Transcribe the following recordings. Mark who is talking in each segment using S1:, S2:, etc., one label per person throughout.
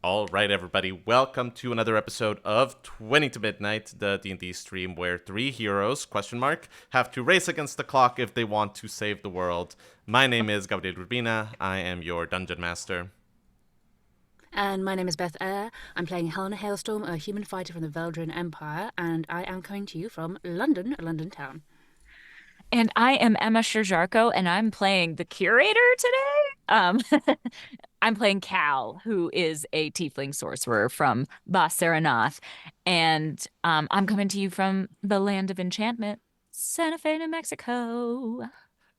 S1: All right, everybody, welcome to another episode of 20 to Midnight, the D&D stream where three heroes, question mark, have to race against the clock if they want to save the world. My name is Gabriel Urbina. I am your dungeon master.
S2: And my name is Beth Eyre. I'm playing Helena Hailstorm, a human fighter from the Veldrian Empire, and I am coming to you from London, London town.
S3: And I am Emma Sherr-Ziarko, and I'm playing the Curator today. I'm playing Cal, who is a tiefling sorcerer from Bas-Saranath. And I'm coming to you from the land of enchantment, Santa Fe, New Mexico.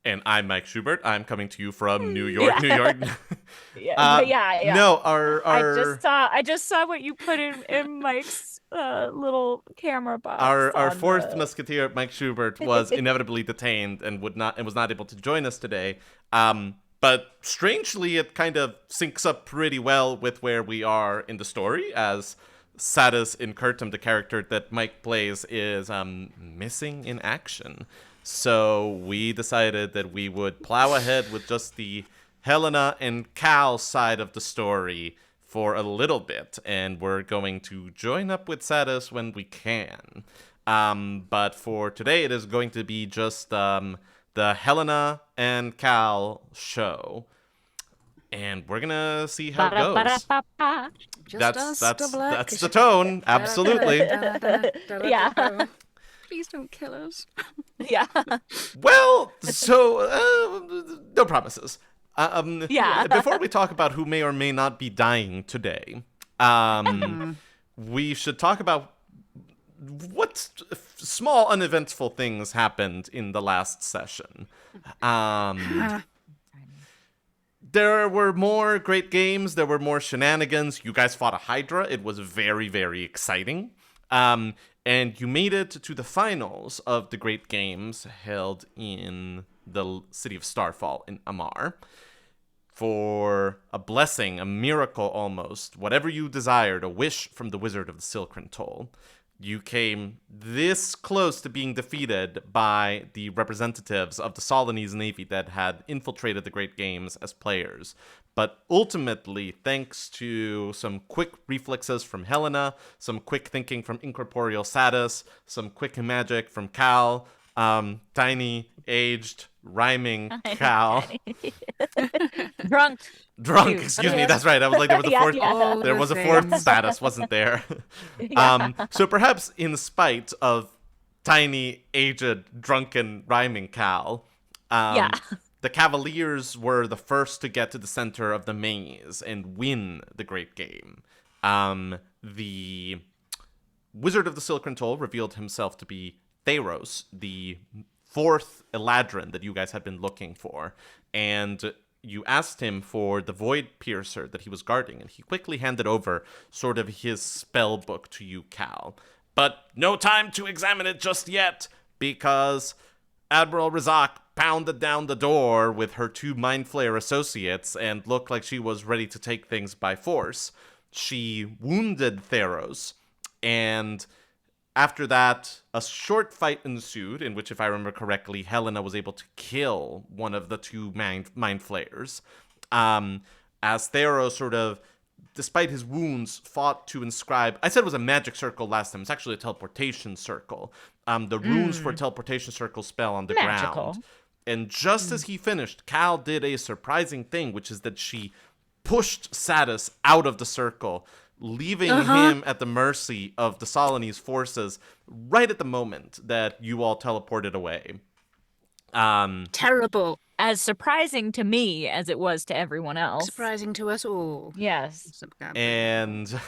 S1: And I'm Mike Schubert. I'm coming to you from New York, New York.
S3: Yeah.
S1: No,
S3: I just saw what you put in Mike's little camera box.
S1: Our fourth musketeer, Mike Schubert, was inevitably detained and was not able to join us today. But strangely, it kind of syncs up pretty well with where we are in the story, as Satus in Curtum, the character that Mike plays, is missing in action. So we decided that we would plow ahead with just the Helena and Cal side of the story for a little bit, and we're going to join up with Satus when we can. But for today, it is going to be just the Helena and Cal show, and we're gonna see how it goes. That's the tone, absolutely.
S3: Yeah.
S2: Please don't kill us.
S3: Yeah.
S1: Well, so no promises.
S3: Yeah.
S1: Before we talk about who may or may not be dying today, we should talk about what small uneventful things happened in the last session. There were more great games. There were more shenanigans. You guys fought a Hydra. It was very, very exciting. And you made it to the finals of the great games held in the city of Starfall in Amar. For a blessing, a miracle almost, whatever you desired, a wish from the Wizard of the Silkran Toll, you came this close to being defeated by the representatives of the Solanese Navy that had infiltrated the Great Games as players. But ultimately, thanks to some quick reflexes from Helena, some quick thinking from incorporeal Satus, some quick magic from Cal, tiny, aged, rhyming Cal.
S3: Drunk.
S1: Excuse me, that's right. I was like, there was a fourth.
S2: Yeah.
S1: There was a fourth Satus, wasn't there? So perhaps in spite of tiny, aged, drunken, rhyming Cal, the Cavaliers were the first to get to the center of the maze and win the great game. The Wizard of the Silkran Toll revealed himself to be Theros, the fourth Eladrin that you guys had been looking for, and you asked him for the Void Piercer that he was guarding, and he quickly handed over sort of his spell book to you, Cal. But no time to examine it just yet, because Admiral Razak pounded down the door with her two Mind Flayer associates and looked like she was ready to take things by force. She wounded Theros, and after that, a short fight ensued, in which, if I remember correctly, Helena was able to kill one of the two Mind Flayers. As Theros sort of, despite his wounds, fought to inscribe... I said it was a magic circle last time. It's actually a teleportation circle. The runes for a teleportation circle spell on the ground. And just as he finished, Cal did a surprising thing, which is that she pushed Satus out of the circle, leaving him at the mercy of the Solanese forces right at the moment that you all teleported away.
S2: Terrible.
S3: As surprising to me as it was to everyone else.
S2: Surprising to us all.
S3: Yes.
S1: And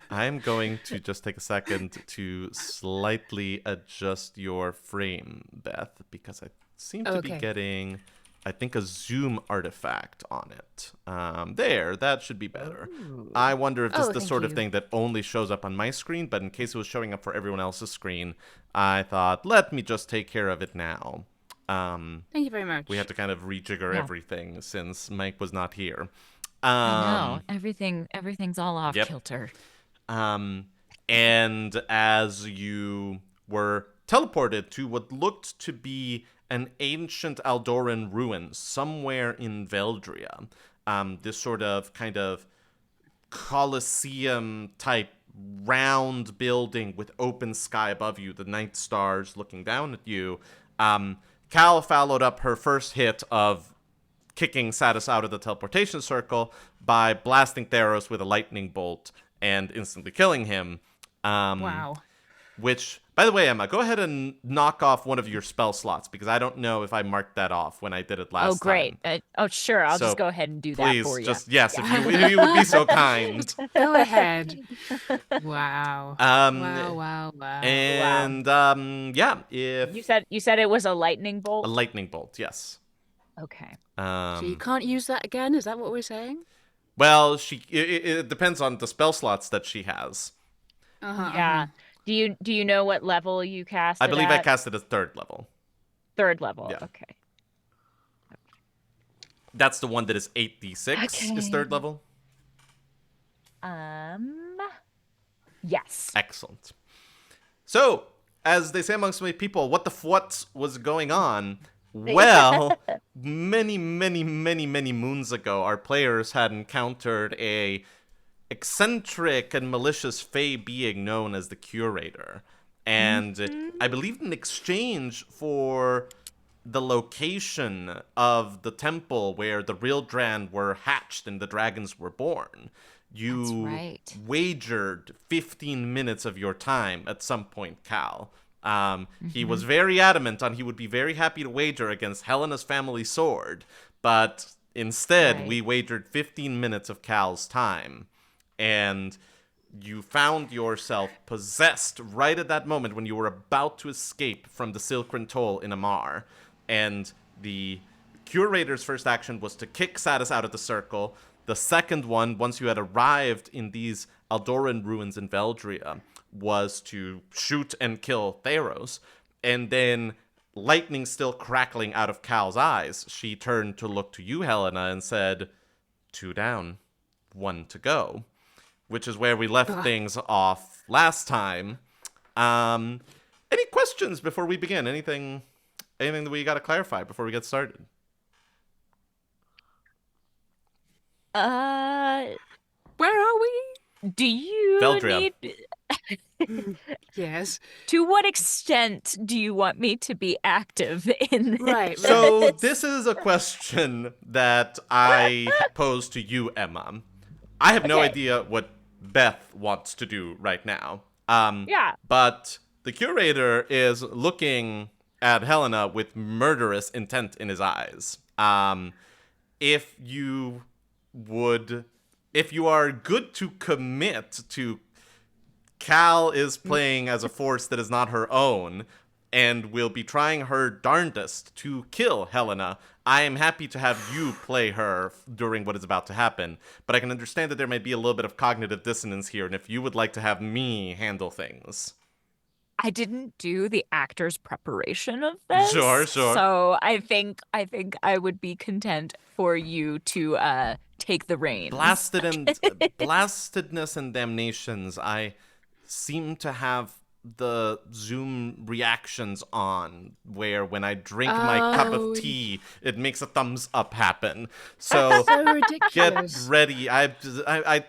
S1: I'm going to just take a second to slightly adjust your frame, Beth, because I seem to be getting, I think, a zoom artifact on it. There, that should be better. Ooh. I wonder if this is the sort of thing that only shows up on my screen, but in case it was showing up for everyone else's screen, I thought, let me just take care of it now.
S2: Thank you very much.
S1: We had to kind of rejigger everything since Mike was not here.
S3: I know. Everything's all off kilter.
S1: And as you were teleported to what looked to be an ancient Aldoran ruin somewhere in Veldria, this sort of kind of Colosseum type round building with open sky above you, the night stars looking down at you. Cal followed up her first hit of kicking Satus out of the teleportation circle by blasting Theros with a lightning bolt and instantly killing him.
S2: Wow.
S1: Which, by the way, Emma, go ahead and knock off one of your spell slots, because I don't know if I marked that off when I did it last time.
S3: Oh, great. Sure. I'll just go ahead and do that for you.
S1: Please, yes, if you would be so kind.
S2: Go ahead. Wow. Wow.
S1: And, if...
S3: You said it was a lightning bolt?
S1: A lightning bolt, yes.
S3: Okay.
S2: So you can't use that again? Is that what we're saying?
S1: Well, it depends on the spell slots that she has.
S3: Yeah. Do you know what level you cast?
S1: I believe I cast it at 3rd level.
S3: 3rd level. Yeah. Okay.
S1: That's the one that is 8d6 is 3rd level?
S3: Yes.
S1: Excellent. So, as they say amongst many people, what was going on? Well, many moons ago, our players had encountered a eccentric and malicious fey being known as the Curator. And I believe in exchange for the location of the temple where the real Dran were hatched and the dragons were born, you wagered 15 minutes of your time at some point, Cal. He was very adamant on he would be very happy to wager against Helena's family sword, but instead we wagered 15 minutes of Cal's time. And you found yourself possessed right at that moment when you were about to escape from the Silkran Toll in Amar. And the Curator's first action was to kick Satus out of the circle. The second one, once you had arrived in these Aldoran ruins in Veldria, was to shoot and kill Theros. And then, lightning still crackling out of Cal's eyes, she turned to look to you, Helena, and said, 2 down, 1 to go. Which is where we left things off last time. Any questions before we begin? Anything that we got to clarify before we get started?
S2: Where are we?
S3: Do you
S1: Veldria.
S2: Yes.
S3: To what extent do you want me to be active in this?
S2: Right.
S1: So this is a question that I pose to you, Emma. I have no idea what Beth wants to do right now. But the Curator is looking at Helena with murderous intent in his eyes. If you are good to commit to Cal is playing as a force that is not her own and will be trying her darndest to kill Helena, I am happy to have you play her during what is about to happen. But I can understand that there may be a little bit of cognitive dissonance here, and if you would like to have me handle things.
S3: I didn't do the actor's preparation of this.
S1: Sure.
S3: So I think I would be content for you to take the reins.
S1: Blastedness and damnations. I seem to have the Zoom reactions on, where when I drink my cup of tea, it makes a thumbs up happen. So,
S2: so ridiculous.
S1: Get ready. I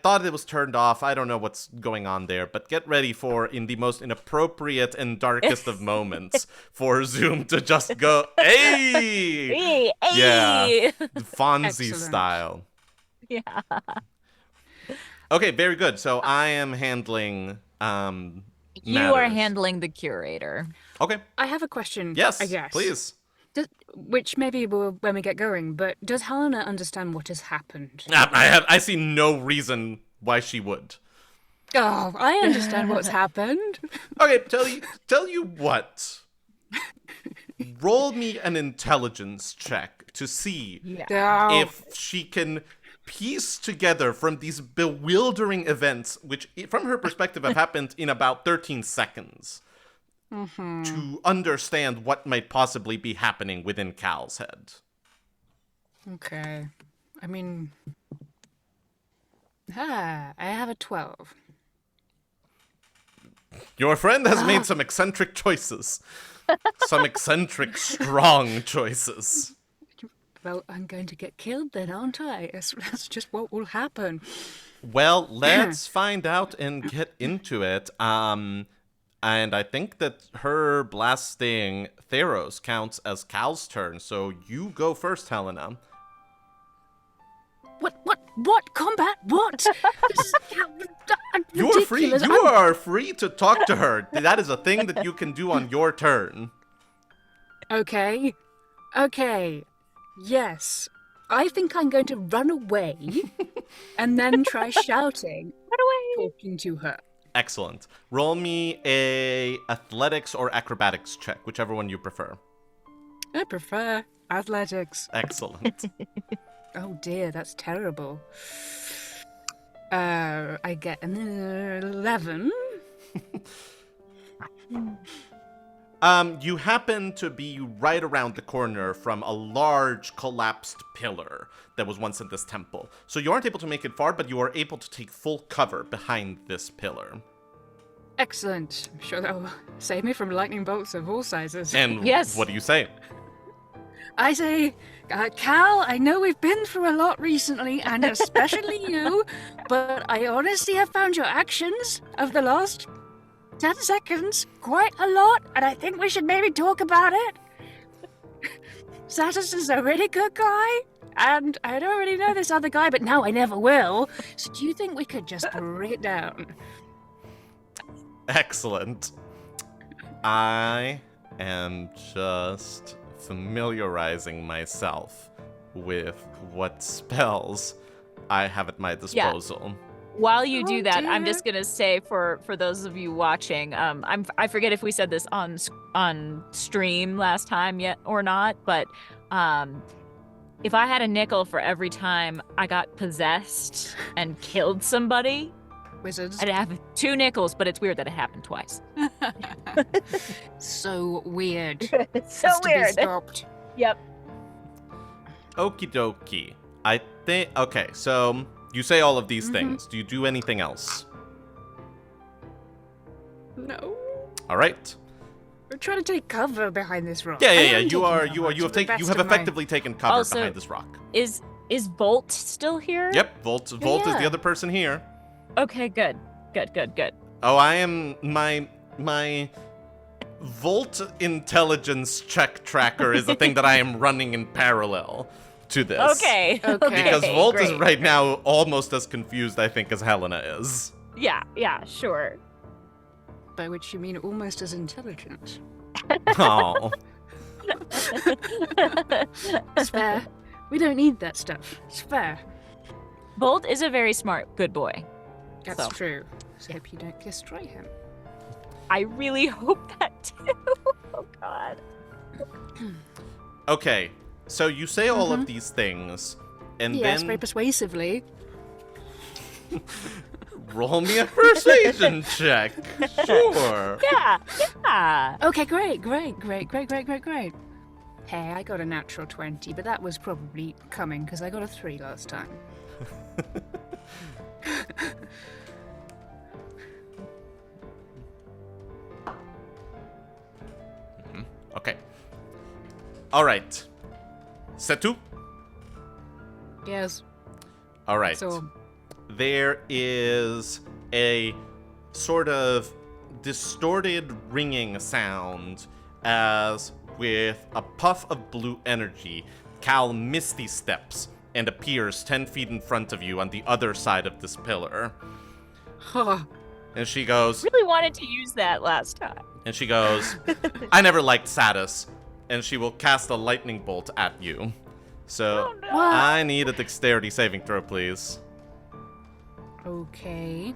S1: thought it was turned off. I don't know what's going on there, but get ready for, in the most inappropriate and darkest of moments, for Zoom to just go, hey! Yeah, Fonzie style.
S3: Yeah.
S1: Okay, very good. So I am handling
S3: You are handling the Curator.
S1: Okay.
S2: I have a question.
S1: Yes,
S2: I guess.
S1: Please.
S2: Which maybe will when we get going, but does Helena understand what has happened?
S1: I see no reason why she would.
S2: Oh, I understand what's happened.
S1: Okay, tell you what. Roll me an intelligence check to see if she can piece together from these bewildering events, which from her perspective have happened in about 13 seconds, to understand what might possibly be happening within Cal's head.
S2: Okay. I mean, I have a 12.
S1: Your friend has made some eccentric choices. Some eccentric, strong choices.
S2: Well, I'm going to get killed then, aren't I? That's just what will happen.
S1: Well, let's find out and get into it. And I think that her blasting Theros counts as Cal's turn, so you go first, Helena.
S2: What? Combat? What? This is
S1: You are free.
S2: ridiculous.
S1: You are free to talk to her. That is a thing that you can do on your turn.
S2: Okay. Yes. I think I'm going to run away and then try shouting,
S3: Run away!
S2: talking to her.
S1: Excellent. Roll me a athletics or acrobatics check, whichever one you prefer.
S2: I prefer athletics.
S1: Excellent.
S2: Oh dear, that's terrible. I get an 11.
S1: You happen to be right around the corner from a large collapsed pillar that was once in this temple. So you aren't able to make it far, but you are able to take full cover behind this pillar.
S2: Excellent. I'm sure that'll save me from lightning bolts of all sizes.
S1: And
S3: Yes.
S1: what do you say?
S2: I say, Cal, I know we've been through a lot recently, and especially you, but I honestly have found your actions of the last 10 seconds quite a lot, and I think we should maybe talk about it. Satus is a really good guy, and I don't really know this other guy, but now I never will. So do you think we could just bring it down?
S1: Excellent. I am just familiarizing myself with what spells I have at my disposal.
S3: While you do that, I'm
S2: dear.
S3: just gonna say for those of you watching, I forget if we said this on stream last time yet or not, but if I had a nickel for every time I got possessed and killed somebody,
S2: Wizards.
S3: I'd have 2 nickels. But it's weird that it happened twice.
S2: So weird.
S3: It's so
S2: Has to be
S3: weird.
S2: stopped.
S3: Yep.
S1: Okie dokie. I think. Okay, so you say all of these things. Do you do anything else?
S2: No.
S1: All right.
S2: We're trying to take cover behind this rock.
S1: Yeah.
S2: I am
S1: You
S2: taking
S1: are.
S2: cover
S1: You
S2: to
S1: have
S2: the
S1: taken. You
S2: best
S1: have
S2: of my-
S1: effectively taken cover
S3: Also-
S1: behind this rock.
S3: Is Volt still here?
S1: Yep. Volt is
S2: yeah.
S1: the other person here.
S3: Okay. Good.
S1: Oh, I am my Volt intelligence check tracker is a thing that I am running in parallel to this.
S3: Okay.
S2: Okay.
S1: Because Volt is
S3: great.
S1: right now almost as confused, I think, as Helena is.
S3: Yeah. Sure.
S2: By which you mean almost as intelligent.
S1: Oh.
S2: It's fair. We don't need that stuff. It's fair.
S3: Volt is a very smart, good boy.
S2: That's
S3: So.
S2: true. So hope you don't destroy him.
S3: I really hope that too. Oh God.
S1: Okay, so you say all of these things, and
S2: Yes, very
S1: then
S2: persuasively.
S1: roll me a persuasion check. Sure.
S3: Yeah.
S2: Okay, great. Hey, I got a natural 20, but that was probably coming because I got a 3 last time.
S1: Okay. All right. Setu?
S2: Yes.
S1: All right.
S2: So,
S1: There is a sort of distorted ringing sound as, with a puff of blue energy, Cal misty steps and appears 10 feet in front of you on the other side of this pillar.
S2: huh.
S1: And she goes,
S3: Really wanted to use that last time.
S1: I never liked Satus. And she will cast a lightning bolt at you. So,
S3: Oh, no.
S2: What?
S1: I need a dexterity saving throw, please.
S2: Okay.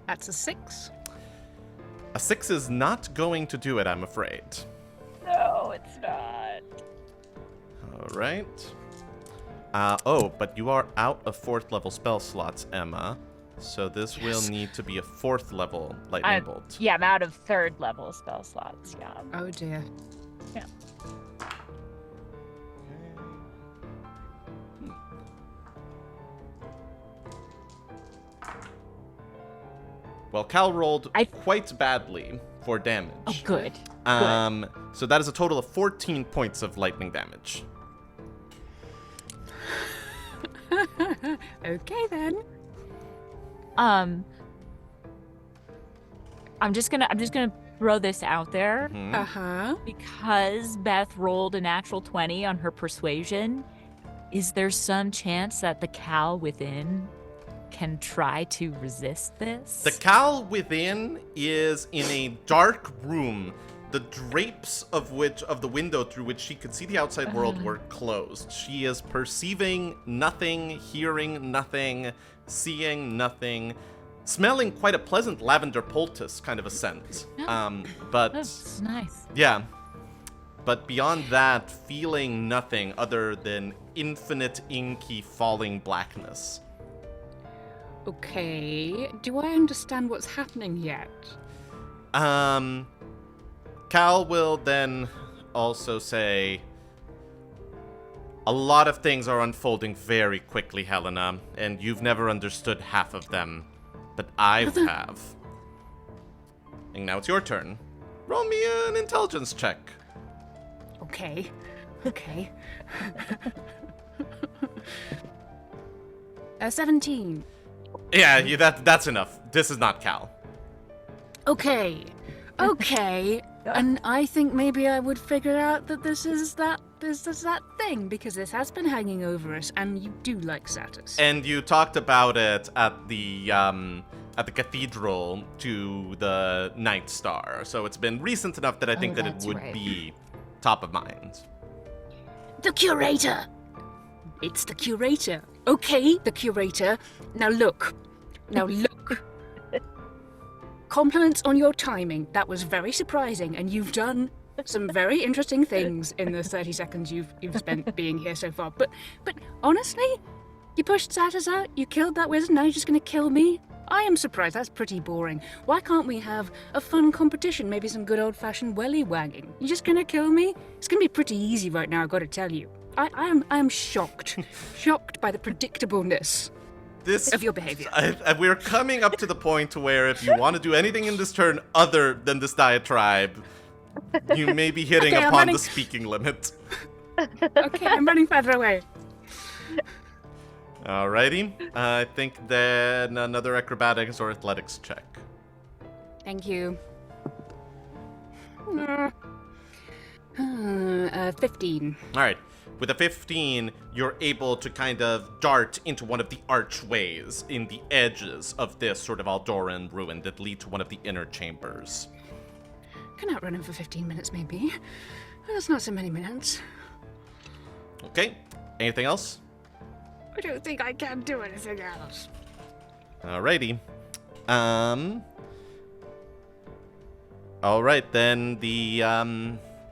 S2: That's a 6.
S1: A 6 is not going to do it, I'm afraid.
S3: No, it's not.
S1: All right. But you are out of 4th level spell slots, Emma. So this will need to be a 4th level lightning bolt.
S3: Yeah, I'm out of 3rd level spell slots. Yeah.
S2: Oh dear.
S3: Yeah.
S1: Well, Cal rolled quite badly for damage.
S3: Oh, good.
S1: So that is a total of 14 points of lightning damage.
S2: Okay then.
S3: I'm just gonna throw this out there.
S2: Uh-huh.
S3: Because Beth rolled a natural 20 on her persuasion, is there some chance that the Cal within can try to resist this?
S1: The Cal within is in a dark room, the drapes of the window through which she could see the outside world were closed. She is perceiving nothing, hearing nothing, seeing nothing, smelling quite a pleasant lavender poultice kind of a scent. But
S3: That's nice.
S1: yeah. But beyond that, feeling nothing other than infinite inky falling blackness.
S2: Okay. Do I understand what's happening yet?
S1: Cal will then also say, a lot of things are unfolding very quickly, Helena, and you've never understood half of them, but I have. And now it's your turn. Roll me an intelligence check.
S2: Okay. 17.
S1: Yeah, that's enough. This is not Cal.
S2: Okay. And I think maybe I would figure out that this is that thing, because this has been hanging over us, and you do like Satus.
S1: And you talked about it at the cathedral to the Night Star, so it's been recent enough that I think that it
S3: that's
S1: would
S3: right.
S1: be top of mind.
S2: The Curator! It's the Curator. Okay, the Curator. Now look. Compliments on your timing. That was very surprising, and you've done some very interesting things in the 30 seconds you've spent being here so far. But honestly, you pushed Satus out, you killed that wizard, now you're just gonna kill me? I am surprised. That's pretty boring. Why can't we have a fun competition? Maybe some good old-fashioned welly wagging. You just gonna kill me? It's gonna be pretty easy right now, I gotta tell you. I am shocked. Shocked by the predictableness of your behavior.
S1: We're coming up to the point where if you want to do anything in this turn other than this diatribe, you may be hitting upon the speaking limit.
S2: Okay, I'm running further away.
S1: Alrighty. I think then another acrobatics or athletics check.
S2: Thank you. 15.
S1: Alright. With a 15, you're able to kind of dart into one of the archways in the edges of this sort of Aldoran ruin that lead to one of the inner chambers.
S2: Can outrun him for 15 minutes, maybe. That's not so many minutes.
S1: Okay. Anything else?
S2: I don't think I can do anything else.
S1: Alrighty. Alright, then the,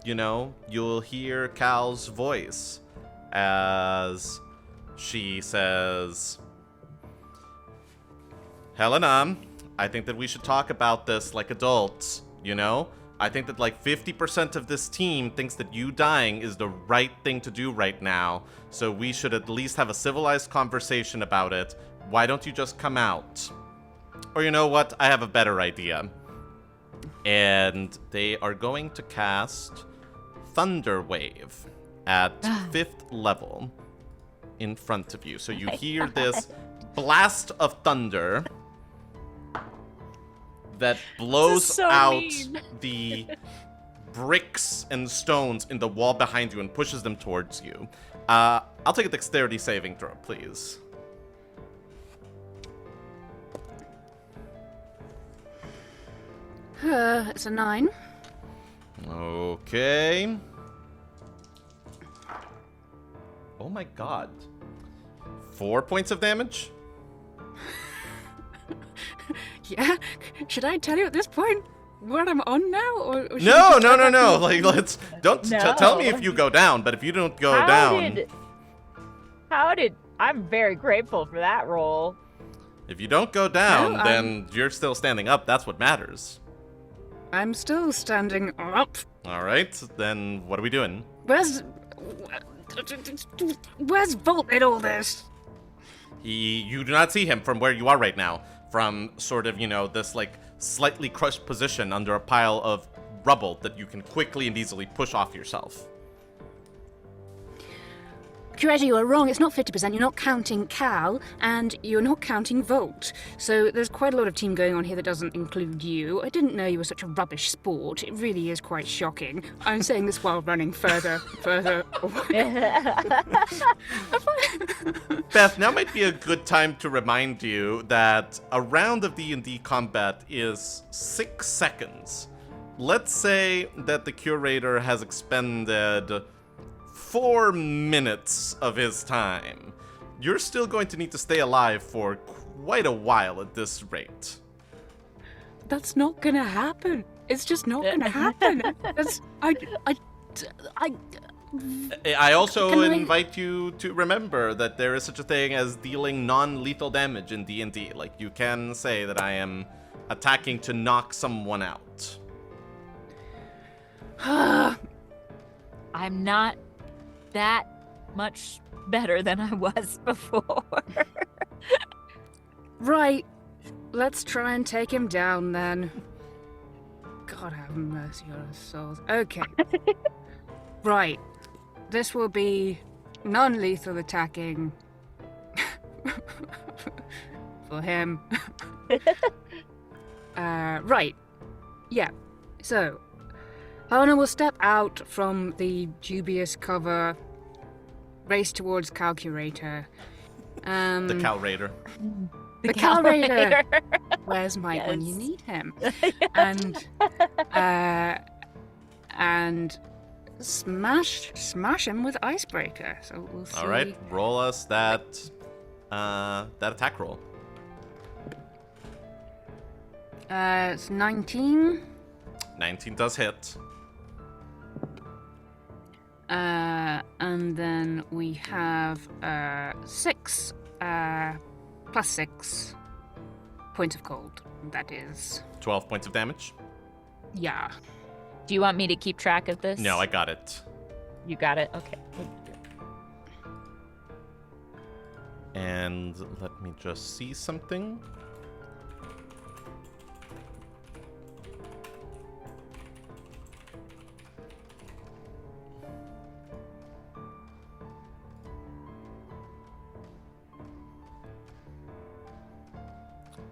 S1: you'll hear Cal's voice as she says, Helena, I think that we should talk about this like adults, I think that like 50% of this team thinks that you dying is the right thing to do right now, so we should at least have a civilized conversation about it. Why don't you just come out? Or you know what? I have a better idea. And they are going to cast Thunder Wave at 5th level in front of you. So you hear this blast of thunder that blows
S3: so
S1: out
S3: mean.
S1: the bricks and stones in the wall behind you and pushes them towards you. I'll take a dexterity saving throw, please.
S2: It's a 9.
S1: Okay. Oh my god. 4 points of damage?
S2: Yeah? Should I tell you at this point what I'm on now? Or should
S1: No.
S2: we just go back
S1: Like, let's don't
S3: No.
S1: tell me if you go down. But if you don't go down,
S3: I'm very grateful for that roll.
S1: if you don't go down,
S2: No,
S1: then you're still standing up. That's what matters.
S2: I'm still standing up.
S1: All right. Then what are we doing?
S2: Where's Volt in all this?
S1: You do not see him from where you are right now. From sort of, this like slightly crushed position under a pile of rubble that you can quickly and easily push off yourself.
S2: Curator, you are wrong. It's not 50%. You're not counting Cal, and you're not counting Volt. So there's quite a lot of team going on here that doesn't include you. I didn't know you were such a rubbish sport. It really is quite shocking. I'm saying this while running further away.
S1: Beth, now might be a good time to remind you that a round of D&D combat is 6 seconds. Let's say that the Curator has expended 4 minutes of his time. You're still going to need to stay alive for quite a while at this rate.
S2: That's not gonna happen. It's just not gonna happen.
S1: I also invite you to remember that there is such a thing as dealing non-lethal damage in D&D. Like, you can say that I am attacking to knock someone out.
S3: I'm not that much better than I was before.
S2: Right. Let's try and take him down then. God have mercy on our souls. Okay. Right. This will be non-lethal attacking for him. Right. Yeah. So, Helena will step out from the dubious cover, race towards Curator.
S1: The Curator.
S2: The Curator. Where's Mike when you need him? And smash him with Icebreaker. So we'll see.
S1: All right, roll us that attack roll.
S2: It's 19.
S1: 19 does hit.
S2: And then we have 6 plus 6 points of cold. That is
S1: 12 points of damage.
S2: Yeah.
S3: Do you want me to keep track of this?
S1: No, I got it.
S3: You got it? Okay.
S1: And let me just see something.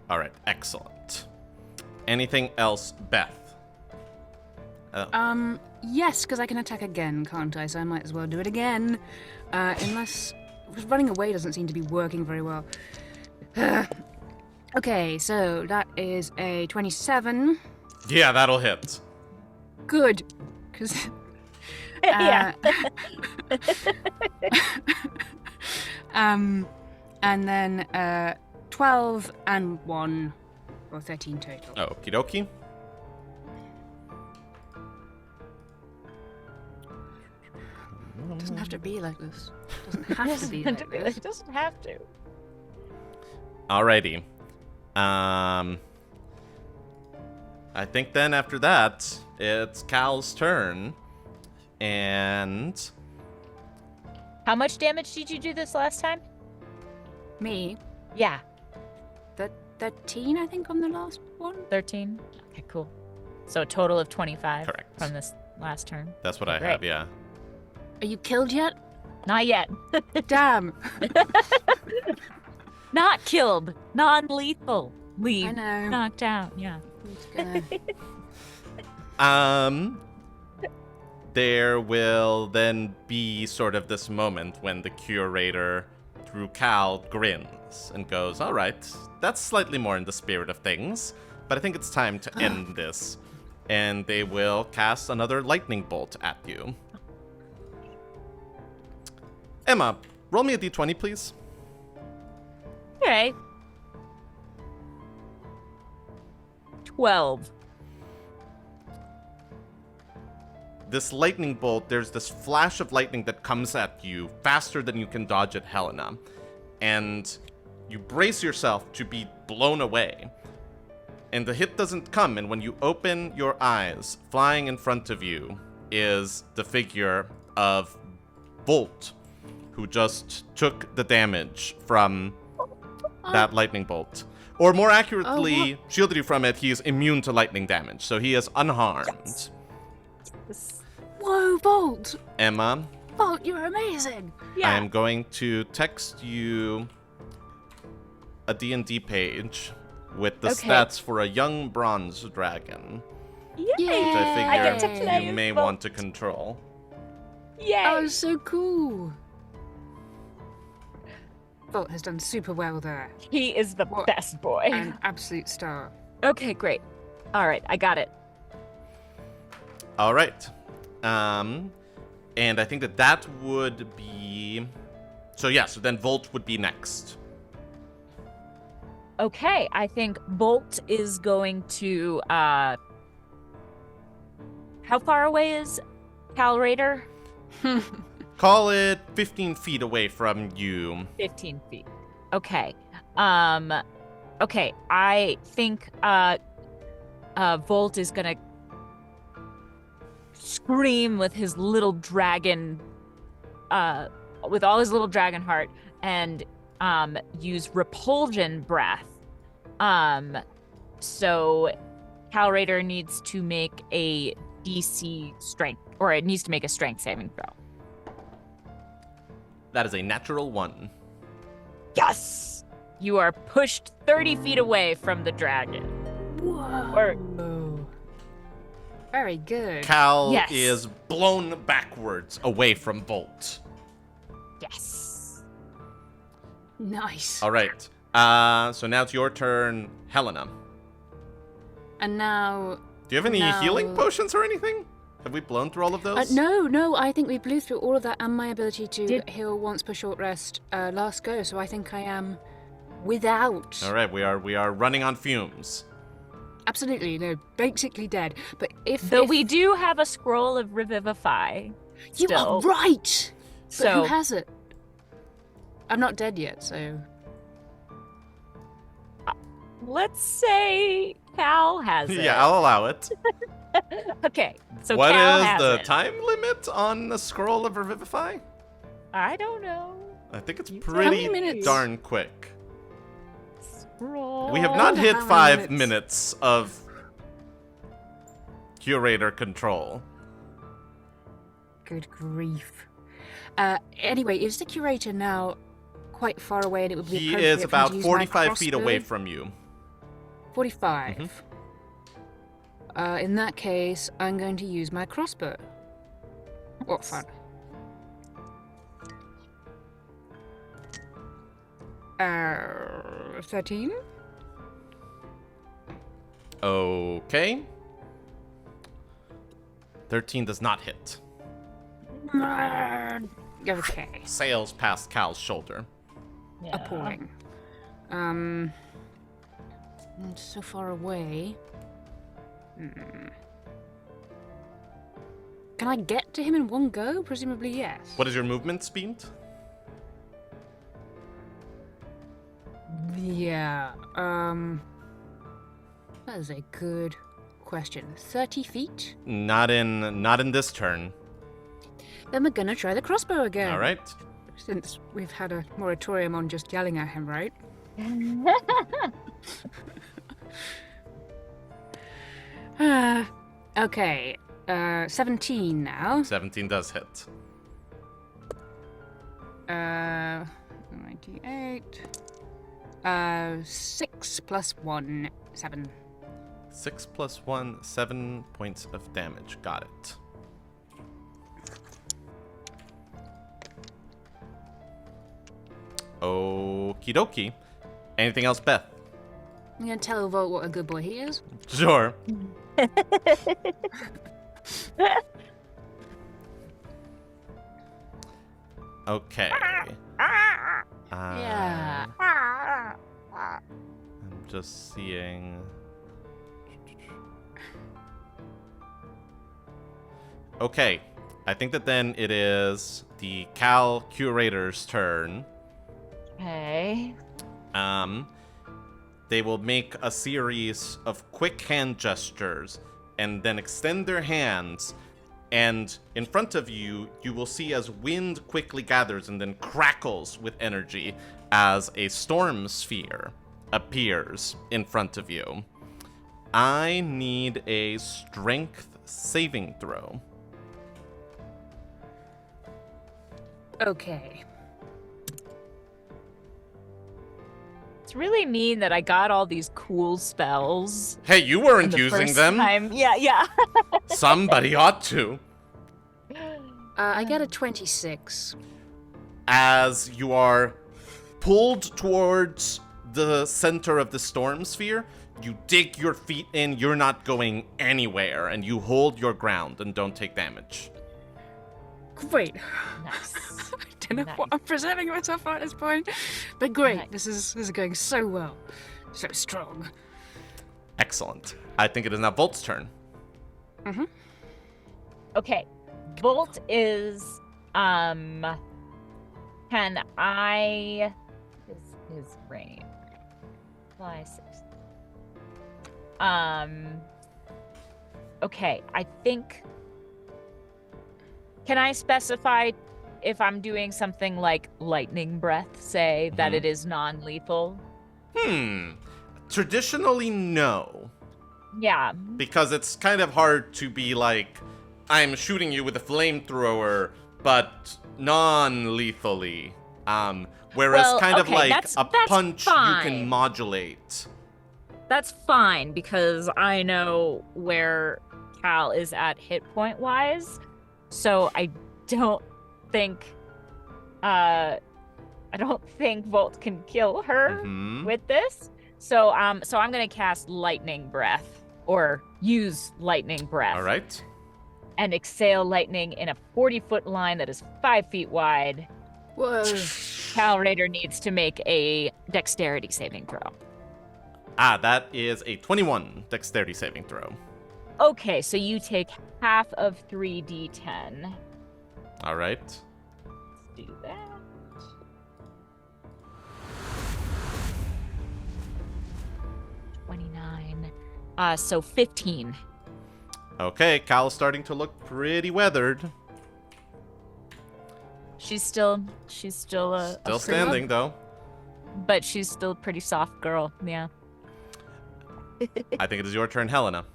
S1: All right, excellent. Anything else, Beth?
S2: Yes, because I can attack again, can't I? So I might as well do it again. Unless running away doesn't seem to be working very well. Okay, so that is a 27.
S1: Yeah, that'll hit.
S2: Good, because
S3: Yeah.
S2: and then 12 and 1, or 13 total.
S1: Okie dokie.
S2: It doesn't have to be like this. It doesn't have to be like this.
S3: It doesn't have to.
S1: Alrighty. I think then after that, it's Cal's turn. And
S3: How much damage did you do this last time?
S2: Me?
S3: Yeah.
S2: 13, I think, on the last one.
S3: 13? Okay, cool. So a total of 25
S1: Correct.
S3: from this last turn.
S1: that's what I
S3: Great.
S1: have, yeah.
S2: Are you killed yet?
S3: Not yet.
S2: Damn.
S3: Not killed. Non-lethal.
S2: I know.
S3: Knocked out. Yeah.
S2: I'm just gonna...
S1: There will then be sort of this moment when the Curator, through Cal, grins and goes, all right, that's slightly more in the spirit of things, but I think it's time to end this. And they will cast another lightning bolt at you. Emma, roll me a d20, please.
S3: All right. 12.
S1: This lightning bolt, there's this flash of lightning that comes at you faster than you can dodge it, Helena. And you brace yourself to be blown away. And the hit doesn't come, and when you open your eyes, flying in front of you is the figure of Volt, who just took the damage from that lightning bolt. Or more accurately, shielded you from it, he is immune to lightning damage, so he is unharmed.
S2: Whoa, Bolt!
S1: Emma,
S2: Bolt, you're amazing!
S3: Yeah.
S1: I am going to text you a D&D page with the stats for a young bronze dragon,
S3: Yay!
S1: which I
S3: I get to
S1: figure
S3: play
S1: you
S3: as
S1: may
S3: Bolt.
S1: want to control.
S3: Yay!
S2: Oh, so cool! Bolt has done super well there.
S3: He is the
S2: What
S3: best boy.
S2: An absolute star.
S3: Okay, great. All right, I got it.
S1: All right. And I think that would be... So then Volt would be next.
S3: Okay, I think Bolt is going to, how far away is Curator?
S1: Call it 15 feet away from you.
S3: 15 feet. Okay. Okay, I think, Volt is gonna scream with his little dragon, with all his little dragon heart, and use repulsion breath. So Curator needs to make a DC strength, or it needs to make a strength saving throw.
S1: That is a natural 1.
S3: Yes! You are pushed 30 feet away from the dragon.
S2: Whoa. Very good.
S1: Cal
S3: Yes.
S1: is blown backwards away from Volt.
S3: Yes.
S2: Nice.
S1: All right. So now it's your turn, Helena.
S2: And now...
S1: Do you have any
S2: Now-
S1: healing potions or anything? Have we blown through all of those?
S2: No, I think we blew through all of that and my ability to
S3: Did-
S2: heal once per short rest last go, so I think I am without.
S1: All right, we are running on fumes.
S2: Absolutely, no, basically dead. But
S3: Though we do have a scroll of Revivify.
S2: You
S3: still.
S2: are right! But
S3: So
S2: who has it? I'm not dead yet, so...
S3: let's say Cal has it.
S1: Yeah, I'll allow it.
S3: Okay, so
S1: What
S3: Cal
S1: is
S3: has
S1: the
S3: it.
S1: time limit on the scroll of Revivify?
S3: I don't know.
S1: I think it's
S3: You
S1: pretty
S2: tell me. Minutes?
S1: darn quick.
S3: Scroll.
S1: We have
S2: Oh,
S1: not hit
S2: how many
S1: 5
S2: minutes?
S1: minutes of Curator control.
S2: Good grief. Anyway, is the Curator now quite far away and it would be
S1: He
S2: appropriate
S1: is
S2: for me
S1: about
S2: to use my
S1: 45 feet away
S2: crossbow?
S1: from you.
S2: 45.
S1: Mhm.
S2: In that case, I'm going to use my crossbow. What fun. 13?
S1: Okay. 13 does not hit.
S2: Okay.
S1: Sails past Cal's shoulder.
S3: Yeah.
S2: Appalling. It's so far away. Can I get to him in one go? Presumably, yes.
S1: What is your movement speed?
S2: Yeah, that is a good question. 30 feet?
S1: Not in this turn.
S2: Then we're gonna try the crossbow again.
S1: All right.
S2: Since we've had a moratorium on just yelling at him, right? Okay, 17 now.
S1: 17 does hit.
S2: 98. 6 plus 1, 7.
S1: 6 plus 1, 7 points of damage. Got it. Okie dokie. Anything else, Beth?
S2: I'm gonna tell Volt what a good boy he is.
S1: Sure. Okay.
S2: Yeah.
S1: I'm just seeing. Okay. I think that then it is the Cal Curator's turn.
S3: Okay.
S1: They will make a series of quick hand gestures and then extend their hands. And in front of you, you will see as wind quickly gathers and then crackles with energy as a storm sphere appears in front of you. I need a strength saving throw.
S2: Okay.
S3: It's really mean that I got all these cool spells.
S1: Hey, you weren't
S3: the
S1: using
S3: first
S1: them.
S3: time. Yeah.
S1: Somebody ought to.
S2: I get a 26.
S1: As you are pulled towards the center of the storm sphere, you dig your feet in, you're not going anywhere, and you hold your ground and don't take damage.
S2: Great.
S3: Nice.
S2: I don't know what I'm presenting myself at this point, but great.
S3: Nice.
S2: This is going so well, so strong.
S1: Excellent. I think it is now Volt's turn.
S2: Mm-hmm.
S3: Okay. Volt is can I his range. 5, 6. Okay, I think can I specify if I'm doing something like lightning breath, say that it is non-lethal?
S1: Traditionally, no.
S3: Yeah.
S1: Because it's kind of hard to be like, I'm shooting you with a flamethrower, but non-lethally. Whereas
S3: Well,
S1: kind of
S3: okay,
S1: like
S3: that's
S1: a punch you
S3: fine.
S1: can modulate.
S3: That's fine because I know where Cal is at hit point wise. So I don't think Volt can kill her with this. So I'm gonna cast lightning breath or use lightning breath.
S1: All right.
S3: And exhale lightning in a 40-foot line that is 5 feet wide.
S2: Whoa.
S3: Cal Raider needs to make a dexterity saving throw.
S1: That is a 21 dexterity saving throw.
S3: Okay, so you take half of 3d10.
S1: All right.
S3: Let's do that. So 15.
S1: Okay, Cal's starting to look pretty weathered.
S3: She's still
S1: Still standing, though.
S3: but she's still a pretty soft girl. Yeah.
S1: I think it is your turn, Helena.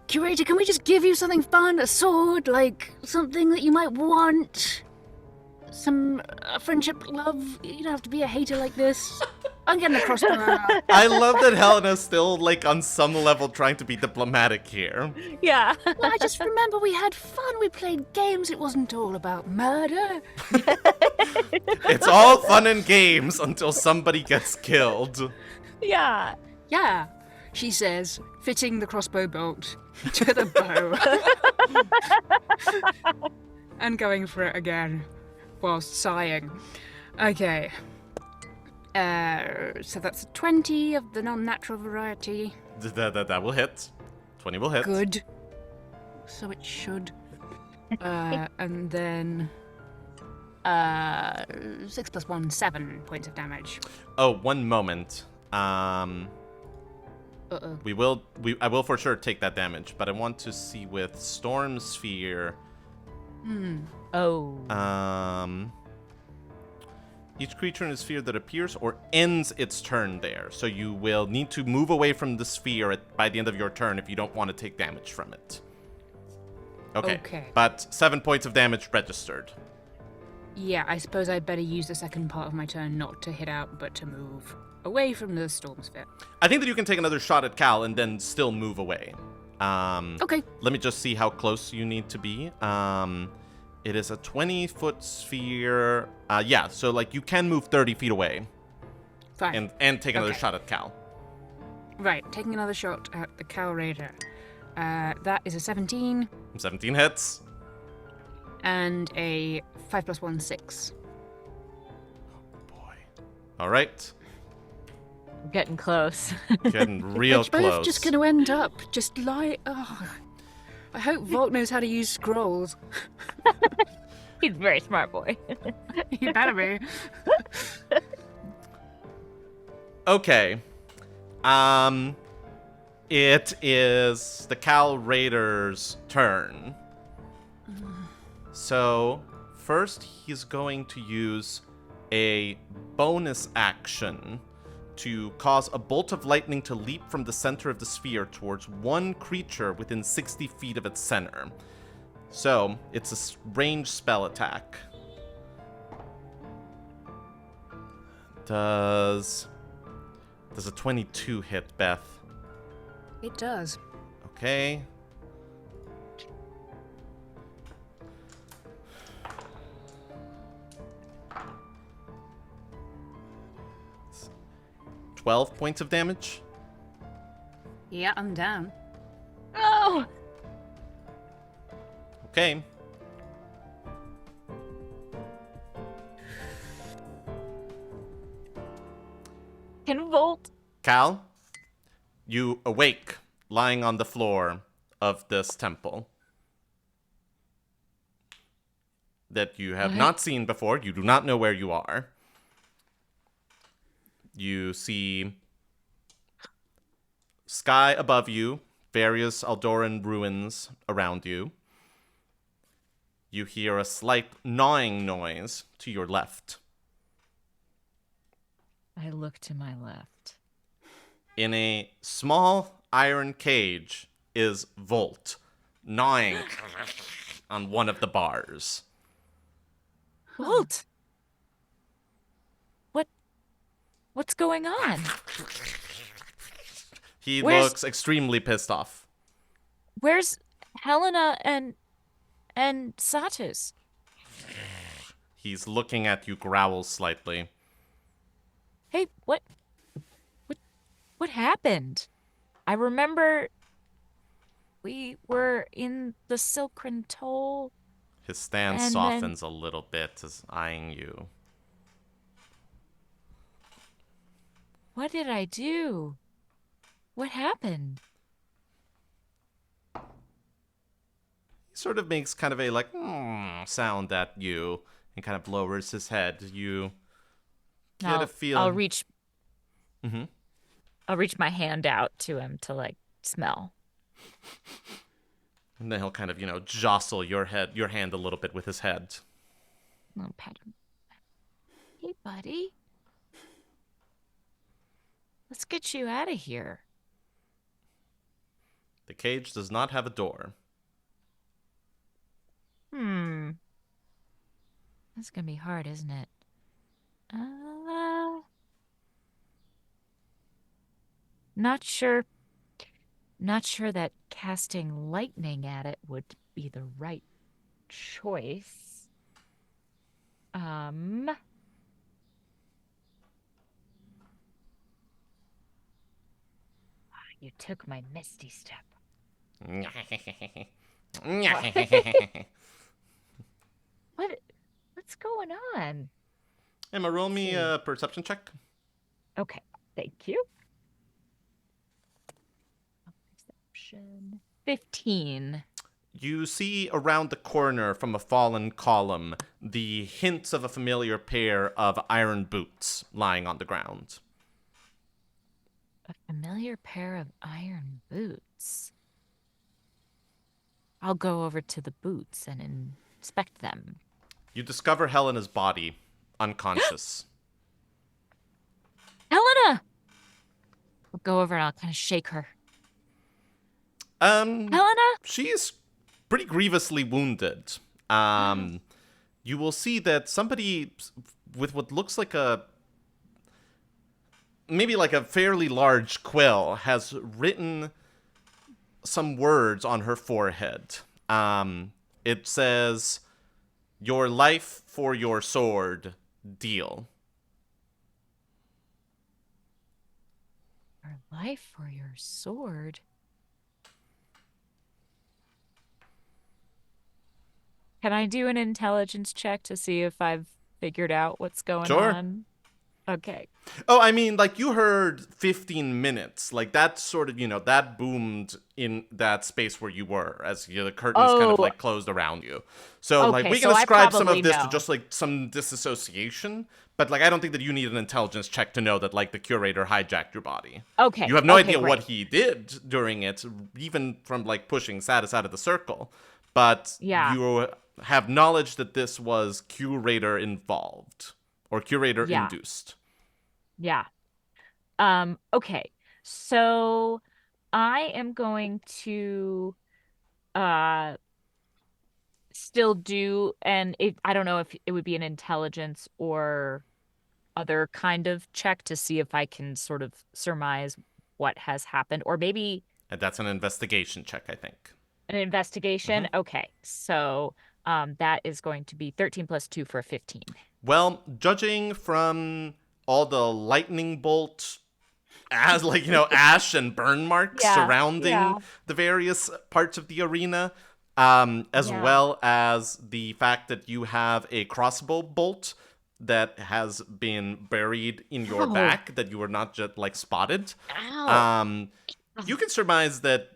S2: Curator, can we just give you something fun? A sword, like something that you might want? Some friendship, love? You don't have to be a hater like this. I'm getting a crossbow.
S1: I love that Helena's still, like, on some level trying to be diplomatic here.
S3: Yeah.
S2: Well, I just remember we had fun. We played games. It wasn't all about murder.
S1: It's all fun and games until somebody gets killed.
S3: Yeah.
S2: Yeah, she says, fitting the crossbow bolt to the bow. And going for it again, whilst sighing. Okay. So that's 20 of the non-natural variety.
S1: That will hit. 20 will hit.
S2: Good. So it should. And then 6 plus 1, 7 points of damage.
S1: Oh, one moment. I will for sure take that damage, but I want to see with Storm Sphere.
S3: Oh.
S1: Each creature in a sphere that appears or ends its turn there. So you will need to move away from the sphere by the end of your turn if you don't want to take damage from it. Okay. But 7 points of damage registered.
S2: Yeah, I suppose I'd better use the second part of my turn not to hit out, but to move away from the storm sphere.
S1: I think that you can take another shot at Cal and then still move away.
S2: Okay.
S1: Let me just see how close you need to be. It is a 20-foot sphere. Yeah, so like you can move 30 feet away.
S2: Fine.
S1: And take another shot at Cal.
S2: Right, taking another shot at the Curator. That is a 17.
S1: 17 hits.
S2: And a 5 plus 1, 6.
S1: Oh boy. All right.
S3: We're getting close.
S1: Getting real
S2: Which both
S1: close.
S2: just going to end up just like... Oh. I hope Volt knows how to use scrolls.
S3: He's a very smart boy.
S2: You better be.
S1: Okay. It is the Cal Raider's turn. So, first he's going to use a bonus action to cause a bolt of lightning to leap from the center of the sphere towards one creature within 60 feet of its center. So, it's a ranged spell attack. Does a 22 hit, Beth?
S2: It does.
S1: Okay. It's 12 points of damage.
S2: Yeah, I'm down.
S3: Oh!
S1: Okay.
S3: Can Volt?
S1: Cal, you awake, lying on the floor of this temple that you have not seen before. You do not know where you are. You see sky above you, various Aldoran ruins around you. You hear a slight gnawing noise to your left.
S3: I look to my left.
S1: In a small iron cage is Volt, gnawing on one of the bars.
S3: Volt! What's going on?
S1: He
S3: Where's-
S1: looks extremely pissed off.
S3: Where's Helena and Satus?
S1: He's looking at you, growls slightly.
S3: Hey, what happened? I remember we were in the Silkran Toll.
S1: His stance
S3: And
S1: softens a little bit as eyeing you.
S3: What did I do? What happened?
S1: He sort of makes kind of a like sound at you and kind of lowers his head. You get a feeling.
S3: I'll reach
S1: Mm-hmm.
S3: I'll reach my hand out to him to like smell.
S1: And then he'll kind of, jostle your hand a little bit with his head.
S3: I'll pat him. Hey, buddy. Let's get you out of here.
S1: The cage does not have a door.
S3: That's gonna be hard, isn't it? Not sure that casting lightning at it would be the right choice. You took my misty step. What's going on?
S1: Emma, roll me a perception check.
S3: Okay, thank you. Perception 15.
S1: You see around the corner from a fallen column the hints of a familiar pair of iron boots lying on the ground.
S3: A familiar pair of iron boots. I'll go over to the boots and inspect them.
S1: You discover Helena's body, unconscious.
S3: Helena! I'll go over and I'll kind of shake her. Helena?
S1: She's pretty grievously wounded. You will see that somebody with what looks like maybe like a fairly large quill has written some words on her forehead. It says, "Your life for your sword, deal."
S3: Your life for your sword? Can I do an intelligence check to see if I've figured out what's going
S1: Sure.
S3: on? Okay.
S1: Oh, I mean, like, you heard 15 minutes. Like, that sort of, that boomed in that space where you were as the curtains kind of, like, closed around you. So, like,
S3: Okay,
S1: we can
S3: so I
S1: ascribe some
S3: probably
S1: of this to
S3: know.
S1: just, like, some disassociation. But, like, I don't think that you need an intelligence check to know that, like, the curator hijacked your body.
S3: Okay.
S1: You have no
S3: okay,
S1: idea
S3: great.
S1: what he did during it, even from, like, pushing Satus out of the circle. But
S3: Yeah.
S1: you have knowledge that this was Curator involved. or curator
S3: Yeah.
S1: induced.
S3: Yeah. Okay. So I am going to uh still do, and I don't know if it would be an intelligence or other kind of check to see if I can sort of surmise what has happened, or maybe
S1: And that's an investigation check, I think.
S3: an investigation.
S1: Mhm.
S3: Okay. So that is going to be 13 plus 2 for a 15.
S1: Well, judging from all the lightning bolt as ash and burn marks
S3: Yeah.
S1: surrounding
S3: Yeah.
S1: the various parts of the arena, as
S3: Yeah.
S1: well as the fact that you have a crossbow bolt that has been buried in your
S3: Ow.
S1: back, that you were not just spotted.
S3: Ow.
S1: You can surmise that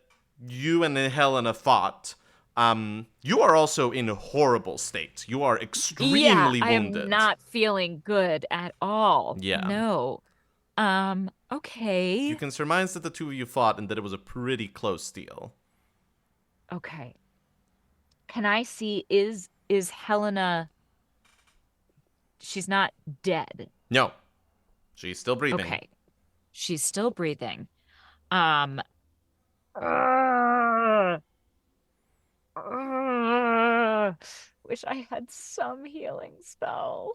S1: you and Helena fought. You are also in a horrible state. You are
S3: Yeah,
S1: extremely
S3: I
S1: wounded.
S3: am not feeling good at all.
S1: Yeah.
S3: No. Okay.
S1: You can surmise that the two of you fought and that it was a pretty close deal.
S3: Okay. Can I see, is Helena, she's not dead.
S1: No, she's still breathing.
S3: Okay. She's still breathing. Um uh, wish I had some healing spell.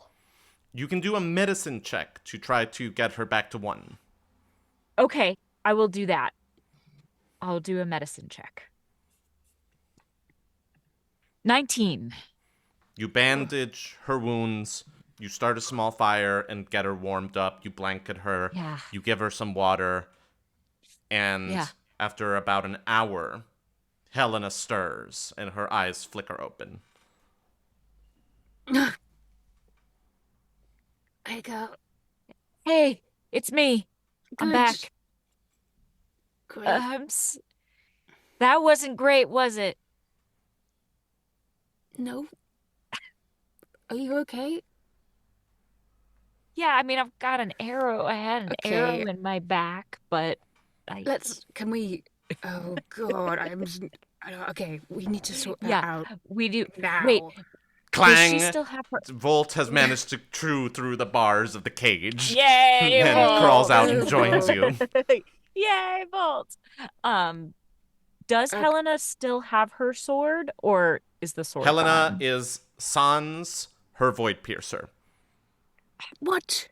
S1: You can do a medicine check to try to get her back to 1.
S3: Okay, I will do that. I'll do a medicine check. 19.
S1: You bandage her wounds. You start a small fire and get her warmed up. You blanket her.
S3: Yeah.
S1: You give her some water. And
S3: Yeah.
S1: after about an hour, Helena stirs and her eyes flicker open.
S2: Hey, girl.
S3: Hey, it's me. I'm
S2: Good.
S3: back.
S2: Great.
S3: That wasn't great, was it?
S2: No. Are you okay?
S3: Yeah, I mean, I've got an arrow. I had an arrow
S2: Okay.
S3: in my back, but
S2: Can we? Oh God, okay, we need to sort that
S3: yeah,
S2: out
S3: we do.
S2: now.
S3: Wait, does
S1: Clang!
S3: she still have her?
S1: Volt has managed to chew through the bars of the cage.
S3: Yay,
S1: And
S3: Volt!
S1: crawls out and joins you.
S3: Yay, Volt! Does Helena still have her sword, or is the sword
S1: Helena
S3: gone?
S1: is sans her void piercer.
S2: What?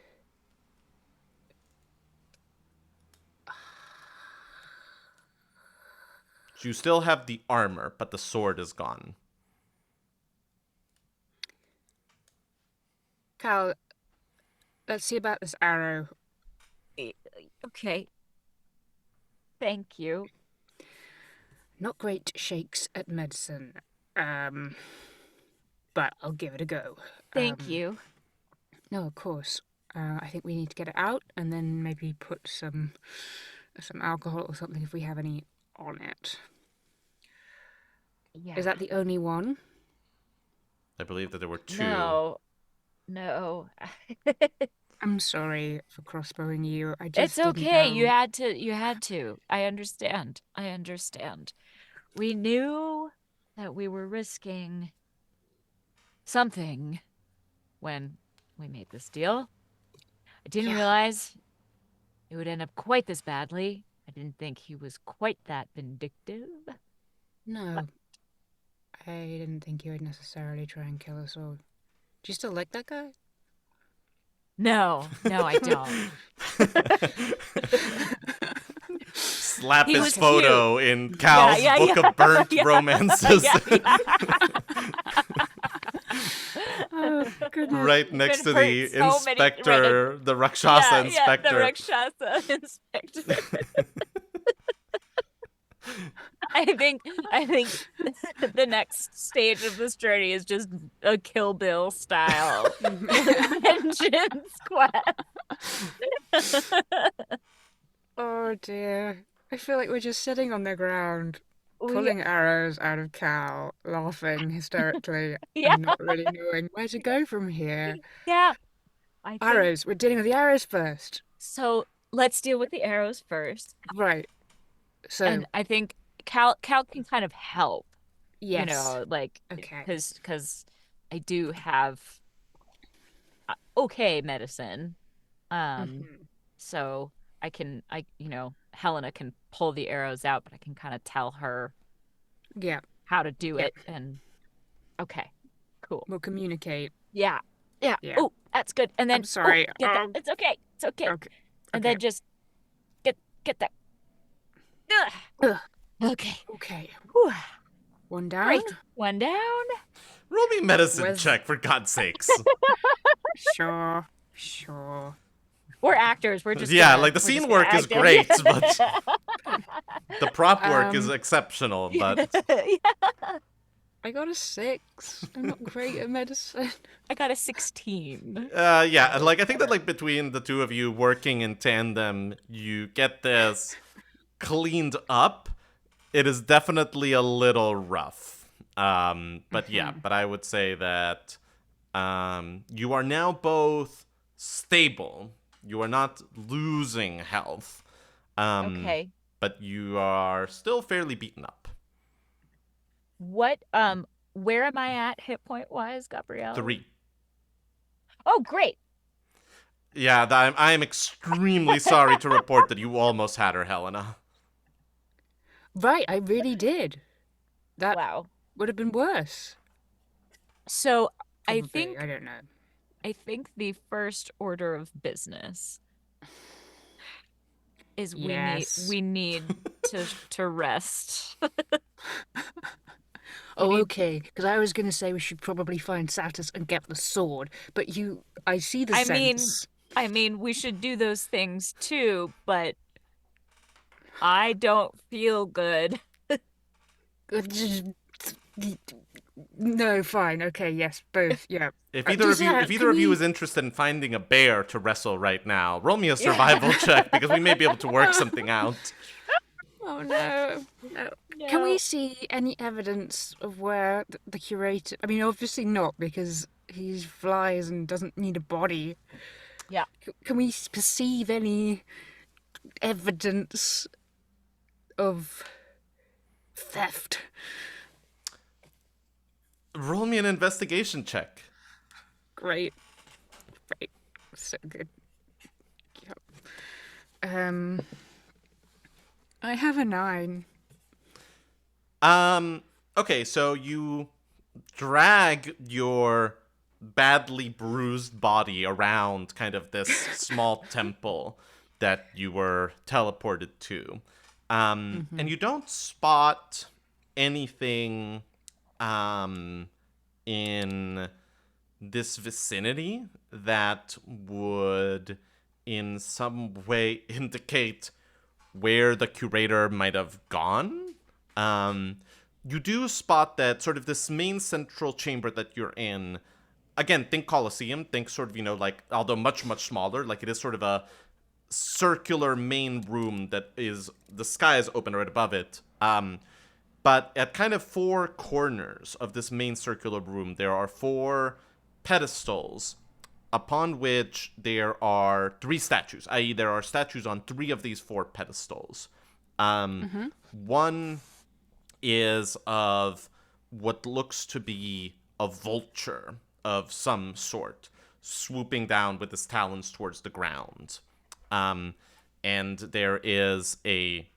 S1: You still have the armor, but the sword is gone.
S2: Cal, let's see about this arrow.
S3: Okay. Thank you.
S2: Not great shakes at medicine, but I'll give it a go.
S3: Thank you.
S2: No, of course. I think we need to get it out and then maybe put some alcohol or something if we have any on it.
S3: Yeah.
S2: Is that the only one?
S1: I believe that there were 2.
S3: No.
S2: I'm sorry for crossbowing you. I just
S3: It's
S2: didn't
S3: okay.
S2: know.
S3: You had to. I understand. We knew that we were risking something when we made this deal. I didn't realize it would end up quite this badly. I didn't think he was quite that vindictive.
S2: No. I didn't think you would necessarily try and kill us all. Do you still like that guy?
S3: No, I don't.
S1: Slap
S3: He
S1: his
S3: was
S1: photo in Cal's book of burnt romances.
S2: Oh, goodness.
S1: Right next to the
S3: He's been hurt so many-
S1: inspector, the Rakshasa inspector.
S3: the Rakshasa inspector. I think the next stage of this journey is just a Kill Bill style vengeance quest.
S2: Oh dear. I feel like we're just sitting on the ground, pulling arrows out of Cal, laughing hysterically,
S3: Yeah.
S2: and not really knowing where to go from here.
S3: Yeah.
S2: Arrows. We're dealing with the arrows first.
S3: So let's deal with the arrows first.
S2: Right. So,
S3: And I think Cal can kind of help.
S2: yes.
S3: You know, like,
S2: Okay.
S3: because I do have okay medicine. Um,
S2: Mhm.
S3: so Helena can pull the arrows out, but I can kind of tell her
S2: Yeah,
S3: how to do
S2: yeah.
S3: it. And okay, cool.
S2: We'll communicate.
S3: Yeah, yeah.
S2: Yeah.
S3: Oh, that's good. And
S2: I'm
S3: then, oh,
S2: sorry.
S3: get that. It's okay. It's okay.
S2: Okay.
S3: And
S2: Okay.
S3: then just get that. Ugh.
S2: Ugh.
S3: Okay.
S2: Okay.
S3: Whew.
S2: One down.
S3: Great. One down.
S1: Roll me medicine
S2: Where's
S1: check, for God's sakes.
S2: Sure. Sure.
S3: We're actors. We're just
S1: Yeah,
S3: gonna
S1: like the
S3: we're just
S1: scene
S3: gonna
S1: work is
S3: act it.
S1: great, but the prop work is
S2: Um,
S1: exceptional. But
S2: I got a 6. I'm not great at medicine.
S3: I got a 16.
S1: yeah, like I think that like between the two of you working in tandem, you get this cleaned up. It is definitely a little rough. But yeah, but I would say that you are now both stable. You are not losing health.
S3: Okay.
S1: But you are still fairly beaten up.
S3: What where am I at hit point wise, Gabrielle?
S1: 3.
S3: Oh, great.
S1: Yeah, I'm extremely sorry to report that you almost had her, Helena.
S2: Right, I really did. That
S3: Wow.
S2: would have been worse.
S3: So
S2: Probably. I don't know.
S3: I think the first order of business is
S2: Yes.
S3: we need to rest.
S2: Oh,
S3: need-
S2: okay. Because I was going to say we should probably find Satus and get the sword, but I see the
S3: I
S2: sense.
S3: mean, we should do those things too, but I don't feel good.
S2: No, fine. Okay, yes, both. Yeah.
S1: If either of you is interested in finding a bear to wrestle right now, roll me a survival check because we may be able to work something out.
S2: Oh no. No. Can we see any evidence of where the curator? I mean, obviously not because he flies and doesn't need a body.
S3: Yeah.
S2: Can we perceive any evidence of theft?
S1: Roll me an investigation check.
S2: Great. Great. So good. Yep. I have a 9.
S1: Okay, so you drag your badly bruised body around kind of this small temple that you were teleported to. And you don't spot anything in this vicinity that would in some way indicate where the curator might have gone. You do spot that sort of this main central chamber that you're in. Again, think Colosseum, think sort of, like, although much, much smaller, like it is sort of a circular main room that is, the sky is open right above it. But at kind of 4 corners of this main circular room, there are 4 pedestals upon which there are 3 statues, i.e. there are statues on 3 of these 4 pedestals. One is of what looks to be a vulture of some sort, swooping down with its talons towards the ground. And there is a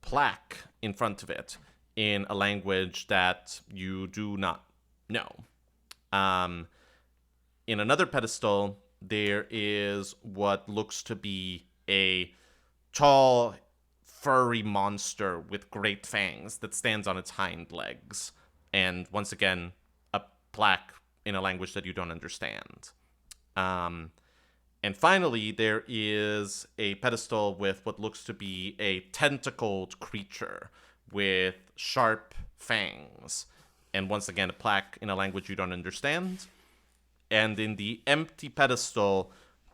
S1: plaque in front of it in a language that you do not know. In another pedestal, there is what looks to be a tall, furry monster with great fangs that stands on its hind legs. And once again, a plaque in a language that you don't understand. And finally, there is a pedestal with what looks to be a tentacled creature with sharp fangs. And once again, a plaque in a language you don't understand. And in the empty pedestal,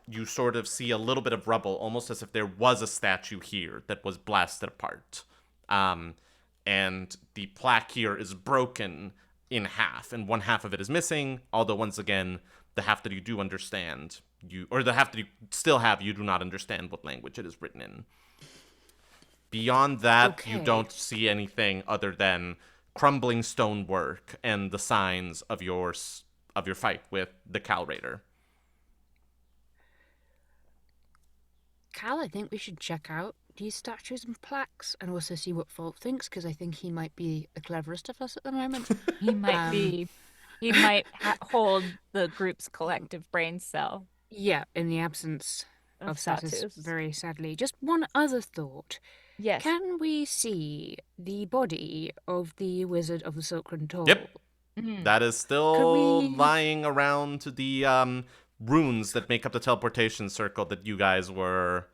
S1: you sort of see a little bit of rubble, almost as if there was a statue here that was blasted apart. And the plaque here is broken in half, and one half of it is missing, although once again, the half that you do understand, the half that you still have, you do not understand what language it is written in. Beyond that, you don't see anything other than crumbling stonework and the signs of your fight with the Curator.
S2: Cal, I think we should check out these statues and plaques and also see what Fault thinks, because I think he might be the cleverest of us at the moment.
S3: He might be. He might hold the group's collective brain cell.
S2: Yeah, in the absence of Satus,
S3: Satus.
S2: very sadly. Just one other thought.
S3: Yes.
S2: Can we see the body of the Wizard of the Silken Toll?
S1: Yep.
S3: Mhm.
S1: That is still lying around the runes that make up the teleportation circle that you guys were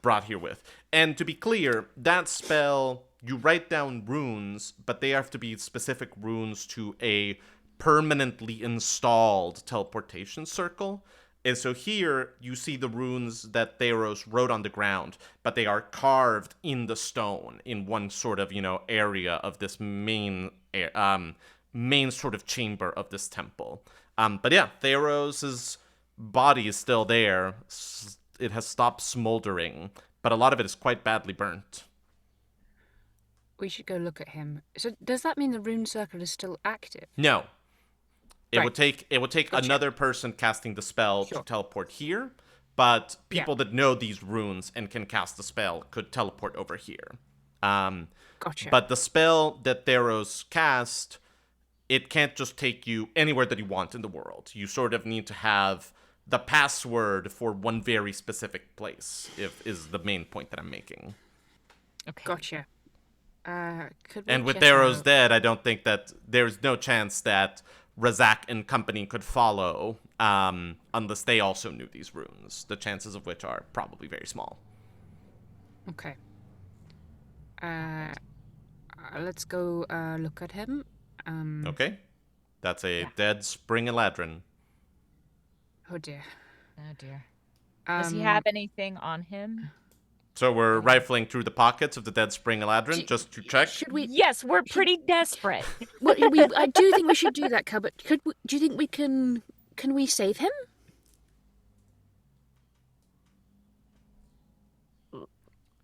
S1: brought here with. And to be clear, that spell, you write down runes, but they have to be specific runes to a permanently installed teleportation circle. And so here you see the runes that Theros wrote on the ground, but they are carved in the stone in one sort of, area of this main sort of chamber of this temple. But yeah, Theros' body is still there. It has stopped smoldering, but a lot of it is quite badly burnt.
S2: We should go look at him. So does that mean the rune circle is still active?
S1: No. It
S2: Right.
S1: would take
S2: Gotcha.
S1: another person casting the spell
S2: Sure.
S1: to teleport here, but people that know these runes and can cast the spell could teleport over here.
S2: Gotcha.
S1: But the spell that Theros cast, it can't just take you anywhere that you want in the world. You sort of need to have the password for one very specific place, is the main point that I'm making.
S3: Okay.
S2: Gotcha. Could we
S1: And with
S2: check
S1: Theros
S2: out-
S1: dead, I don't think that there's no chance that Razak and company could follow unless they also knew these runes, the chances of which are probably very small.
S2: Okay. Let's go look at him.
S1: Okay? That's a dead spring eladrin.
S2: Oh dear.
S3: Oh dear. Does he have anything on him?
S1: So we're rifling through the pockets of the dead spring eladrin just to check.
S2: Should we?
S3: Yes, we're pretty desperate.
S2: Well, I do think we should do that, Cal. But do you think we can? Can we save him?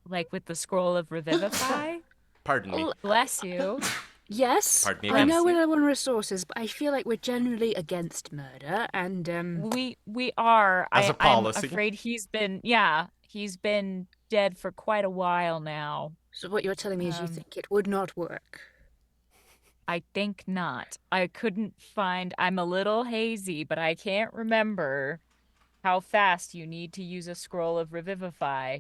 S3: Like with the scroll of revivify?
S1: Pardon me.
S3: Bless you.
S2: Yes.
S1: Pardon me
S2: I
S1: again.
S2: know we're low on resources, but I feel like we're generally against murder, and
S3: We are.
S1: As a policy.
S3: I'm afraid he's been dead for quite a while now.
S2: So what you're telling me is you think it would not work?
S3: I think not. I couldn't find. I'm a little hazy, but I can't remember how fast you need to use a scroll of revivify,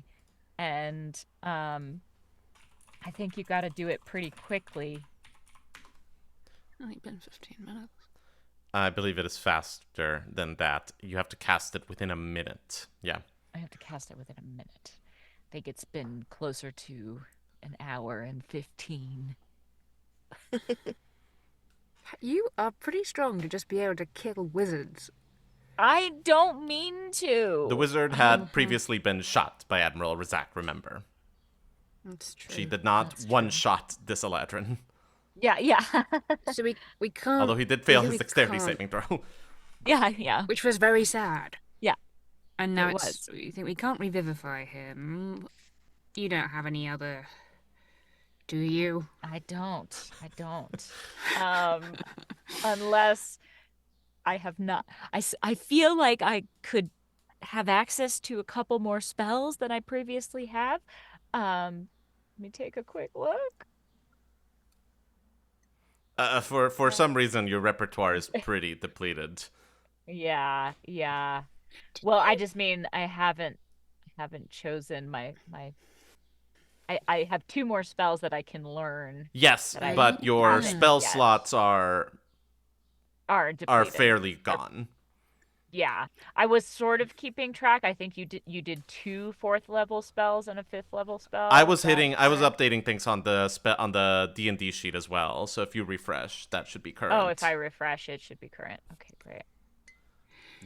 S3: and I think you got to do it pretty quickly.
S2: I think been 15 minutes.
S1: I believe it is faster than that. You have to cast it within a minute. Yeah.
S3: I have to cast it within a minute. I think it's been closer to an hour and 15.
S2: You are pretty strong to just be able to kill wizards.
S3: I don't mean to.
S1: The wizard had previously been shot by Admiral Razak, remember.
S2: That's true.
S1: She did not one-shot this eladrin.
S3: Yeah.
S2: So we can't.
S1: Although he did fail
S2: we
S1: his dexterity
S2: can't,
S1: saving throw.
S3: Yeah.
S2: which was very sad.
S3: Yeah.
S2: And now
S3: It
S2: it's. You think we can't revivify him? You don't have any other, do you?
S3: I don't. Unless I have not. I feel like I could have access to a couple more spells than I previously have. Let me take a quick look.
S1: For some reason, your repertoire is pretty depleted.
S3: Yeah. Well, I just mean I haven't chosen my. I have 2 more spells that I can learn.
S1: Yes,
S3: That I
S1: but your
S3: haven't
S1: spell
S3: yet.
S1: slots are
S3: Depleted.
S1: fairly gone.
S3: Yeah, I was sort of keeping track. I think you did 2 4th level spells and a 5th level spell.
S1: I was
S3: Is that correct?
S1: updating things on the D&D sheet as well. So if you refresh, that should be current.
S3: Oh, if I refresh, it should be current. Okay, great.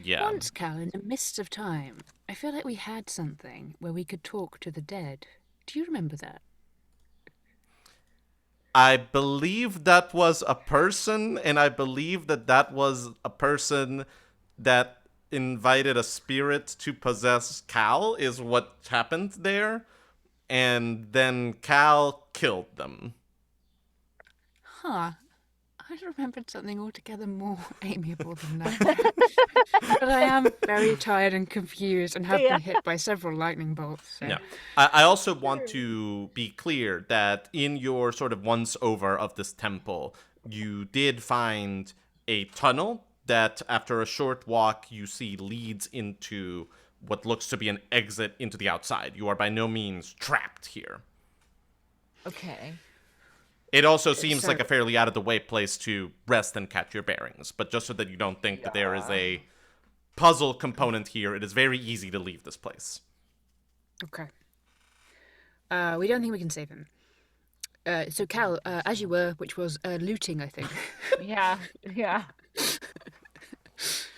S1: Yeah.
S2: Once, Cal, in the mists of time, I feel like we had something where we could talk to the dead. Do you remember that?
S1: I believe that was a person, and I believe that was a person that invited a spirit to possess Cal, is what happened there. And then Cal killed them.
S2: Huh. I remembered something altogether more amiable than that. But I am very tired and confused and have been hit by several lightning bolts. So.
S1: Yeah. I also want to be clear that in your sort of once over of this temple, you did find a tunnel that after a short walk you see leads into what looks to be an exit into the outside. You are by no means trapped here.
S3: Okay.
S1: It also seems like a fairly out of the way place to rest and catch your bearings, but just so that you don't think that there is a puzzle component here, it is very easy to leave this place.
S2: Okay. We don't think we can save him. So Cal, as you were, which was looting, I think.
S3: Yeah.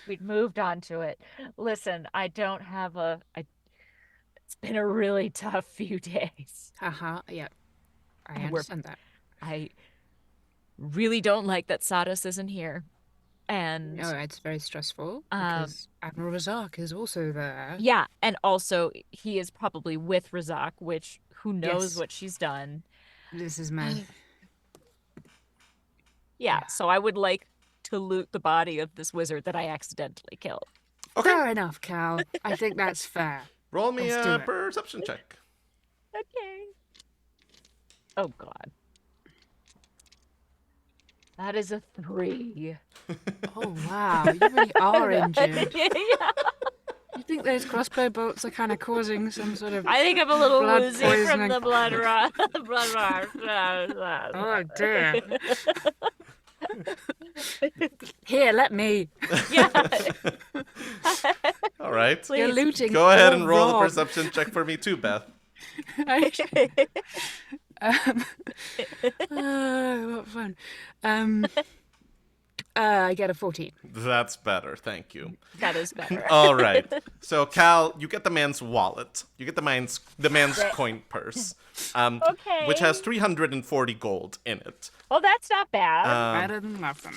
S3: We'd moved on to it. Listen, I don't have it's been a really tough few days.
S2: Yeah. I understand that.
S3: I really don't like that Satus isn't here. And
S2: no, it's very stressful because Admiral Razak is also there.
S3: Yeah, and also he is probably with Razak, which who knows what she's done.
S2: This is mad.
S3: Yeah, so I would like to loot the body of this wizard that I accidentally killed.
S1: Okay.
S2: Fair enough, Cal. I think that's fair.
S1: Roll me a perception check.
S3: Okay. Oh, God. That is a 3.
S2: Oh, wow. You really are injured.
S3: Yeah.
S2: You think those crossbow bolts are kind of causing some sort of
S3: I think I'm a little
S2: blood
S3: woozy
S2: poisoning.
S3: from the blood rush.
S2: Oh, dear. Here, let me.
S3: Yeah.
S1: All right.
S3: Please.
S2: You're looting.
S1: Go ahead and roll a
S2: wrong.
S1: perception check for me too, Beth.
S2: Okay. What fun. I get a 14.
S1: That's better, thank you.
S3: That is better.
S1: All right. So, Cal, you get the man's wallet. You get the man's coin purse,
S3: Okay.
S1: which has 340 gold in it,
S3: Well, that's not bad.
S2: Better than nothing.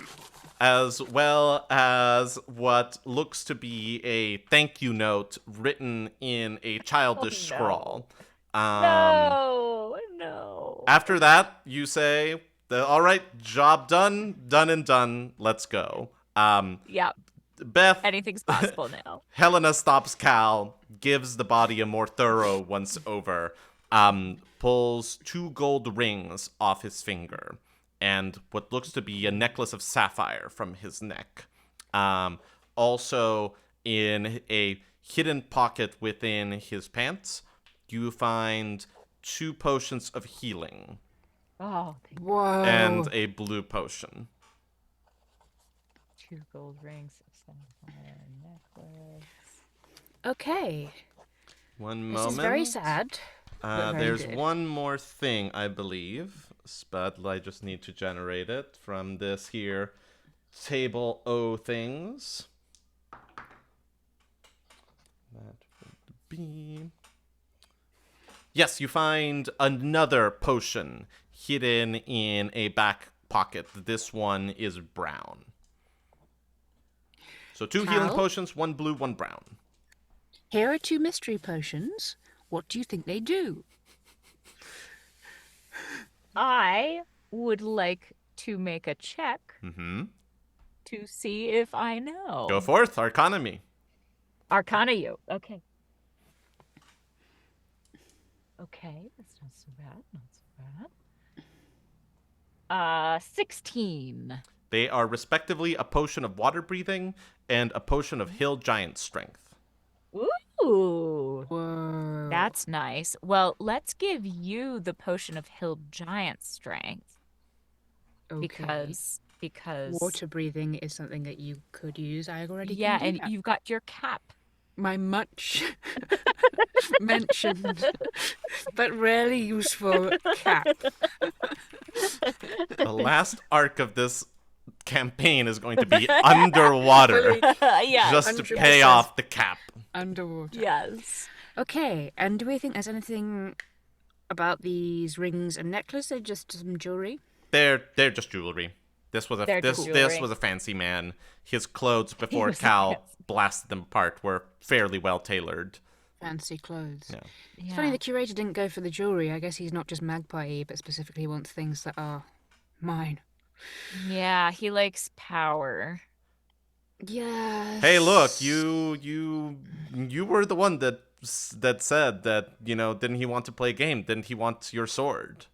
S1: as well as what looks to be a thank you note written in a childish
S3: no.
S1: scrawl.
S3: No.
S1: After that, you say, all right, job done and done, let's go.
S3: Yeah,
S1: Beth,
S3: anything's possible now.
S1: Helena stops Cal, gives the body a more thorough once over, pulls 2 gold rings off his finger, and what looks to be a necklace of sapphire from his neck. Also, in a hidden pocket within his pants, you find 2 potions of healing
S3: Oh,
S2: Whoa.
S1: and a blue potion.
S3: 2 gold rings, a sapphire necklace.
S2: Okay.
S1: One
S2: This
S1: moment.
S2: is very sad. but very
S1: There's
S2: good.
S1: one more thing, I believe, but I just need to generate it from this here table O things. That would be... Yes, you find another potion hidden in a back pocket. This one is brown. So 2 healing
S2: Cal?
S1: potions, 1 blue, 1 brown.
S2: Here are 2 mystery potions. What do you think they do?
S3: I would like to make a check
S1: Mm-hmm.
S3: to see if I know.
S1: Go forth, Arcana me.
S3: Arcana you. Okay. Okay, that's not so bad. 16.
S1: They are respectively a potion of water breathing and a potion of hill giant strength.
S3: Ooh.
S2: Whoa.
S3: That's nice. Well, let's give you the potion of hill giant strength
S2: Okay.
S3: because
S2: Water breathing is something that you could use. I already
S3: yeah,
S2: can do
S3: and
S2: that.
S3: you've got your cap.
S2: My much mentioned but rarely useful cap.
S1: The last arc of this campaign is going to be underwater
S3: Yeah.
S1: just to
S2: 100%.
S1: pay off the cap.
S2: Underwater.
S3: Yes.
S2: Okay, and do we think there's anything about these rings and necklace? They're just some jewelry.
S1: They're just jewelry. This was
S3: They're
S1: this
S3: jewelry.
S1: was a fancy man. His clothes before
S3: was
S1: Cal
S3: fancy.
S1: blasted them apart were fairly well tailored.
S2: Fancy clothes.
S1: Yeah.
S2: It's funny the curator didn't go for the jewelry. I guess he's not just magpie, but specifically wants things that are mine.
S3: Yeah, he likes power.
S2: Yes.
S1: Hey, look, you were the one that said that, didn't he want to play a game? Didn't he want your sword?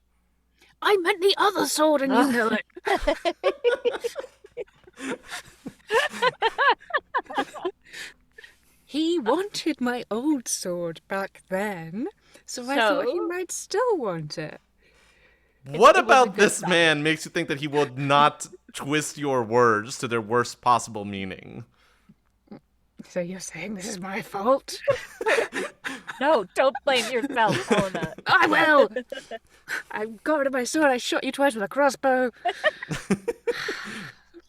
S2: I meant the other sword, and you know it. He wanted my old sword back then, so I thought he might still want it.
S1: What
S3: It was a
S1: about
S3: good
S1: this man makes you think that he would not twist your words to their worst possible meaning?
S2: So you're saying this is my fault?
S3: No, don't blame yourself, Helena.
S2: I will! I got rid of my sword, I shot you twice with a crossbow.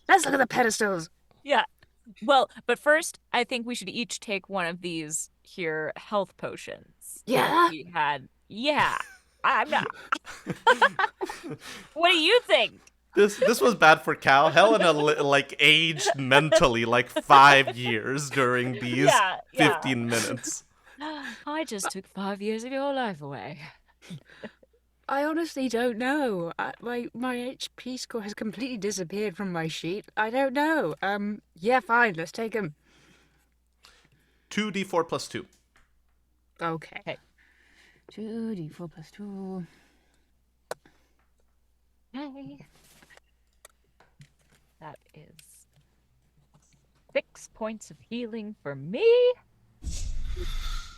S2: Let's look at the pedestals.
S3: Yeah. Well, but first, I think we should each take one of these here health potions.
S2: Yeah?
S3: We had. Yeah. I'm not. What do you think?
S1: This was bad for Cal. Helena aged mentally 5 years during these 15 minutes.
S3: I just took 5 years of your life away.
S2: I honestly don't know. My HP score has completely disappeared from my sheet. I don't know. Yeah, fine. Let's take him.
S1: 2d4 plus 2.
S2: Okay. 2d4 plus 2.
S3: Hey. That is 6 points of healing for me.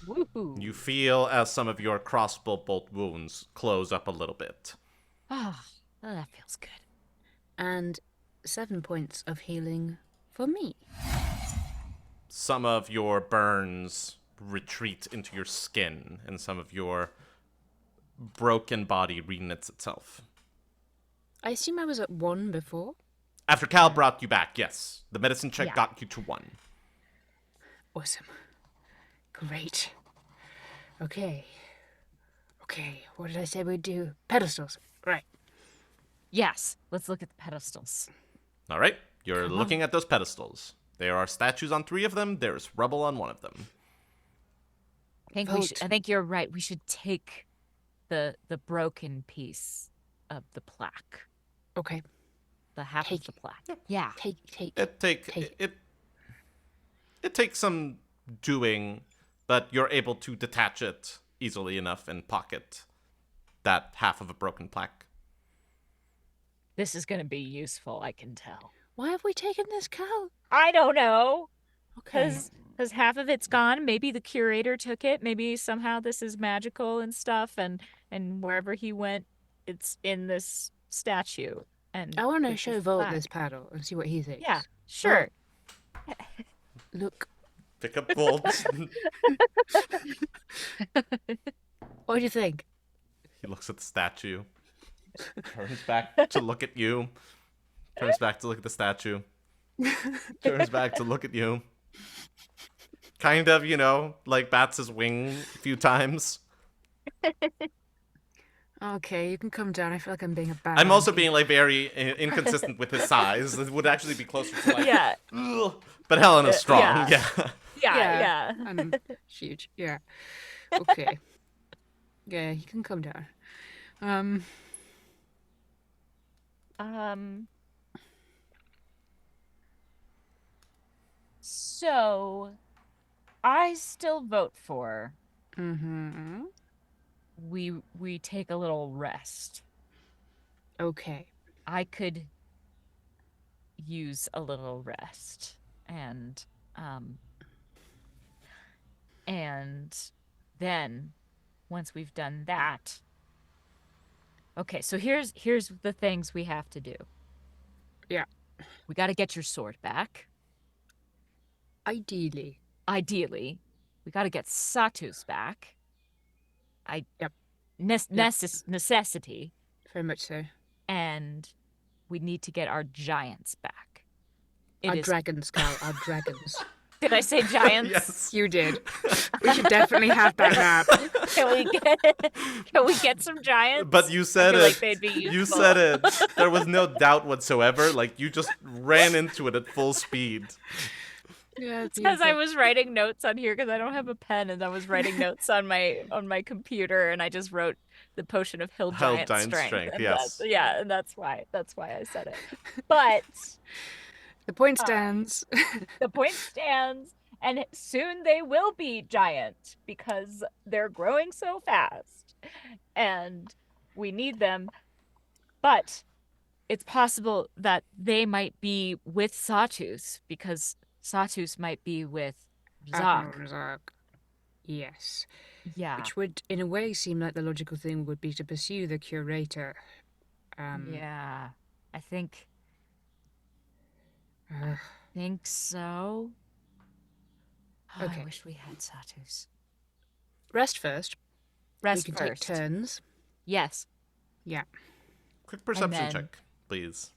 S3: Woohoo.
S1: You feel as some of your crossbow bolt wounds close up a little bit.
S3: Ah, that feels good.
S2: And 7 points of healing for me.
S1: Some of your burns retreat into your skin, and some of your broken body reknits itself.
S2: I assume I was at 1 before?
S1: After Cal brought you back, yes. The medicine check got you to 1.
S2: Awesome. Great. Okay, what did I say we'd do? Pedestals. Right.
S3: Yes, let's look at the pedestals.
S1: All right, you're looking at those pedestals. There are statues on 3 of them. There's rubble on 1 of them.
S3: I think you're right. We should take the broken piece of the plaque.
S2: Okay.
S3: The half of the plaque. Yeah.
S1: It takes some doing, but you're able to detach it easily enough and pocket that half of a broken plaque.
S3: This is going to be useful, I can tell.
S2: Why have we taken this, Cal?
S3: I don't know.
S2: Okay.
S3: Because half of it's gone. Maybe the curator took it. Maybe somehow this is magical and stuff. And wherever he went, it's in this statue. And
S2: I want to show Volt this paddle and see what he thinks.
S3: Yeah, sure.
S2: Look.
S1: Pick up Volt.
S2: What do you think?
S1: He looks at the statue. Turns back to look at you. Turns back to look at the statue. Turns back to look at you. Kind of, bats his wing a few times.
S2: Okay, you can come down. I feel like I'm being a bad.
S1: I'm also being very inconsistent with his size. It would actually be closer to
S3: yeah.
S1: Ugh. But Helena's strong.
S3: Yeah.
S2: I'm huge. Yeah. Okay. Yeah, you can come down.
S3: So I still vote for we take a little rest.
S2: Okay.
S3: I could use a little rest and then once we've done that. Okay, so here's the things we have to do.
S2: Yeah.
S3: We got to get your sword back.
S2: Ideally.
S3: We got to get Satus back.
S2: Yep.
S3: Necessity.
S2: Very much so.
S3: And we need to get our giants back.
S2: Our dragons, Cal. Our dragons.
S3: Did I say giants?
S1: Yes.
S2: You did. We should definitely have that map.
S3: Can we get some giants?
S1: But you said
S3: I feel
S1: it.
S3: like they'd be useful.
S1: You said it. There was no doubt whatsoever. You just ran into it at full speed.
S2: Yeah,
S3: It's because I
S2: beautiful.
S3: was writing notes on here because I don't have a pen, and I was writing notes on my computer, and I just wrote the potion of hill
S1: Held
S3: giant
S1: giant
S3: strength,
S1: strength,
S3: and that's
S1: yes.
S3: yeah, and that's why I said it. But
S2: The point
S3: uh,
S2: stands.
S3: the point stands, and soon they will be giant because they're growing so fast, and we need them. But it's possible that they might be with Satus because Satus might be with
S2: Admiral
S3: Zark.
S2: Razak. Yes.
S3: Yeah.
S2: Which would, in a way, seem like the logical thing would be to pursue the curator.
S3: Yeah. I think
S2: Uh,
S3: think so. Oh, I
S2: okay.
S3: wish we had Satus.
S2: Rest first. We
S3: Rest
S2: can take
S3: first.
S2: turns.
S3: Yes.
S2: Yeah.
S1: Quick perception
S3: then-
S1: check, please.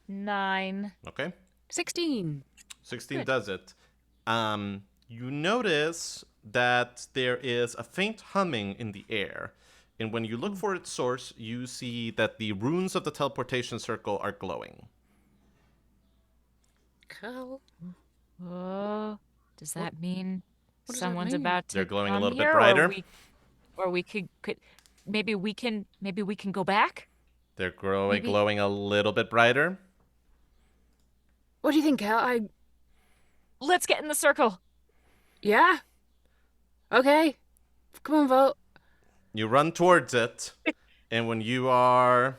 S3: 9.
S1: Okay.
S2: 16.
S1: 16
S3: Good.
S1: does it. You notice that there is a faint humming in the air. And when you look for its source, you see that the runes of the teleportation circle are glowing.
S2: Carl.
S3: Oh, does that mean
S2: what does that
S3: someone's
S2: mean?
S3: about to
S1: They're glowing a
S3: come
S1: little bit
S3: here,
S1: brighter.
S3: or we could maybe we can go back?
S1: They're
S3: Maybe.
S1: glowing a little bit brighter.
S2: What do you think, Cal?
S3: Let's get in the circle.
S2: Yeah? Okay. Come on, vote.
S1: You run towards it, and when you are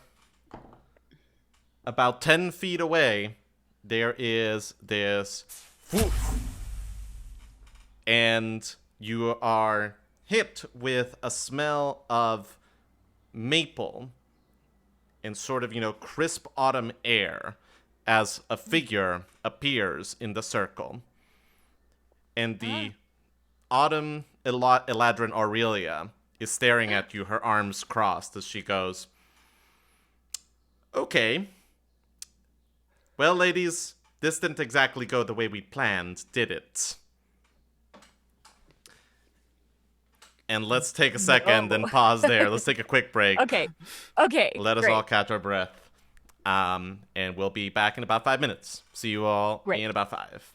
S1: about 10 feet away, there is this whoof, and you are hit with a smell of maple and sort of, crisp autumn air as a figure appears in the circle. And the autumn Eladrin Aurelia is staring at you, her arms crossed, as she goes, "Okay. Well, ladies, this didn't exactly go the way we planned, did it?" And let's take a second and pause there. Let's take a quick break.
S3: Okay.
S1: Let us
S3: great.
S1: all catch our breath. And we'll be back in about 5 minutes. See you all
S3: Great.
S1: in about 5.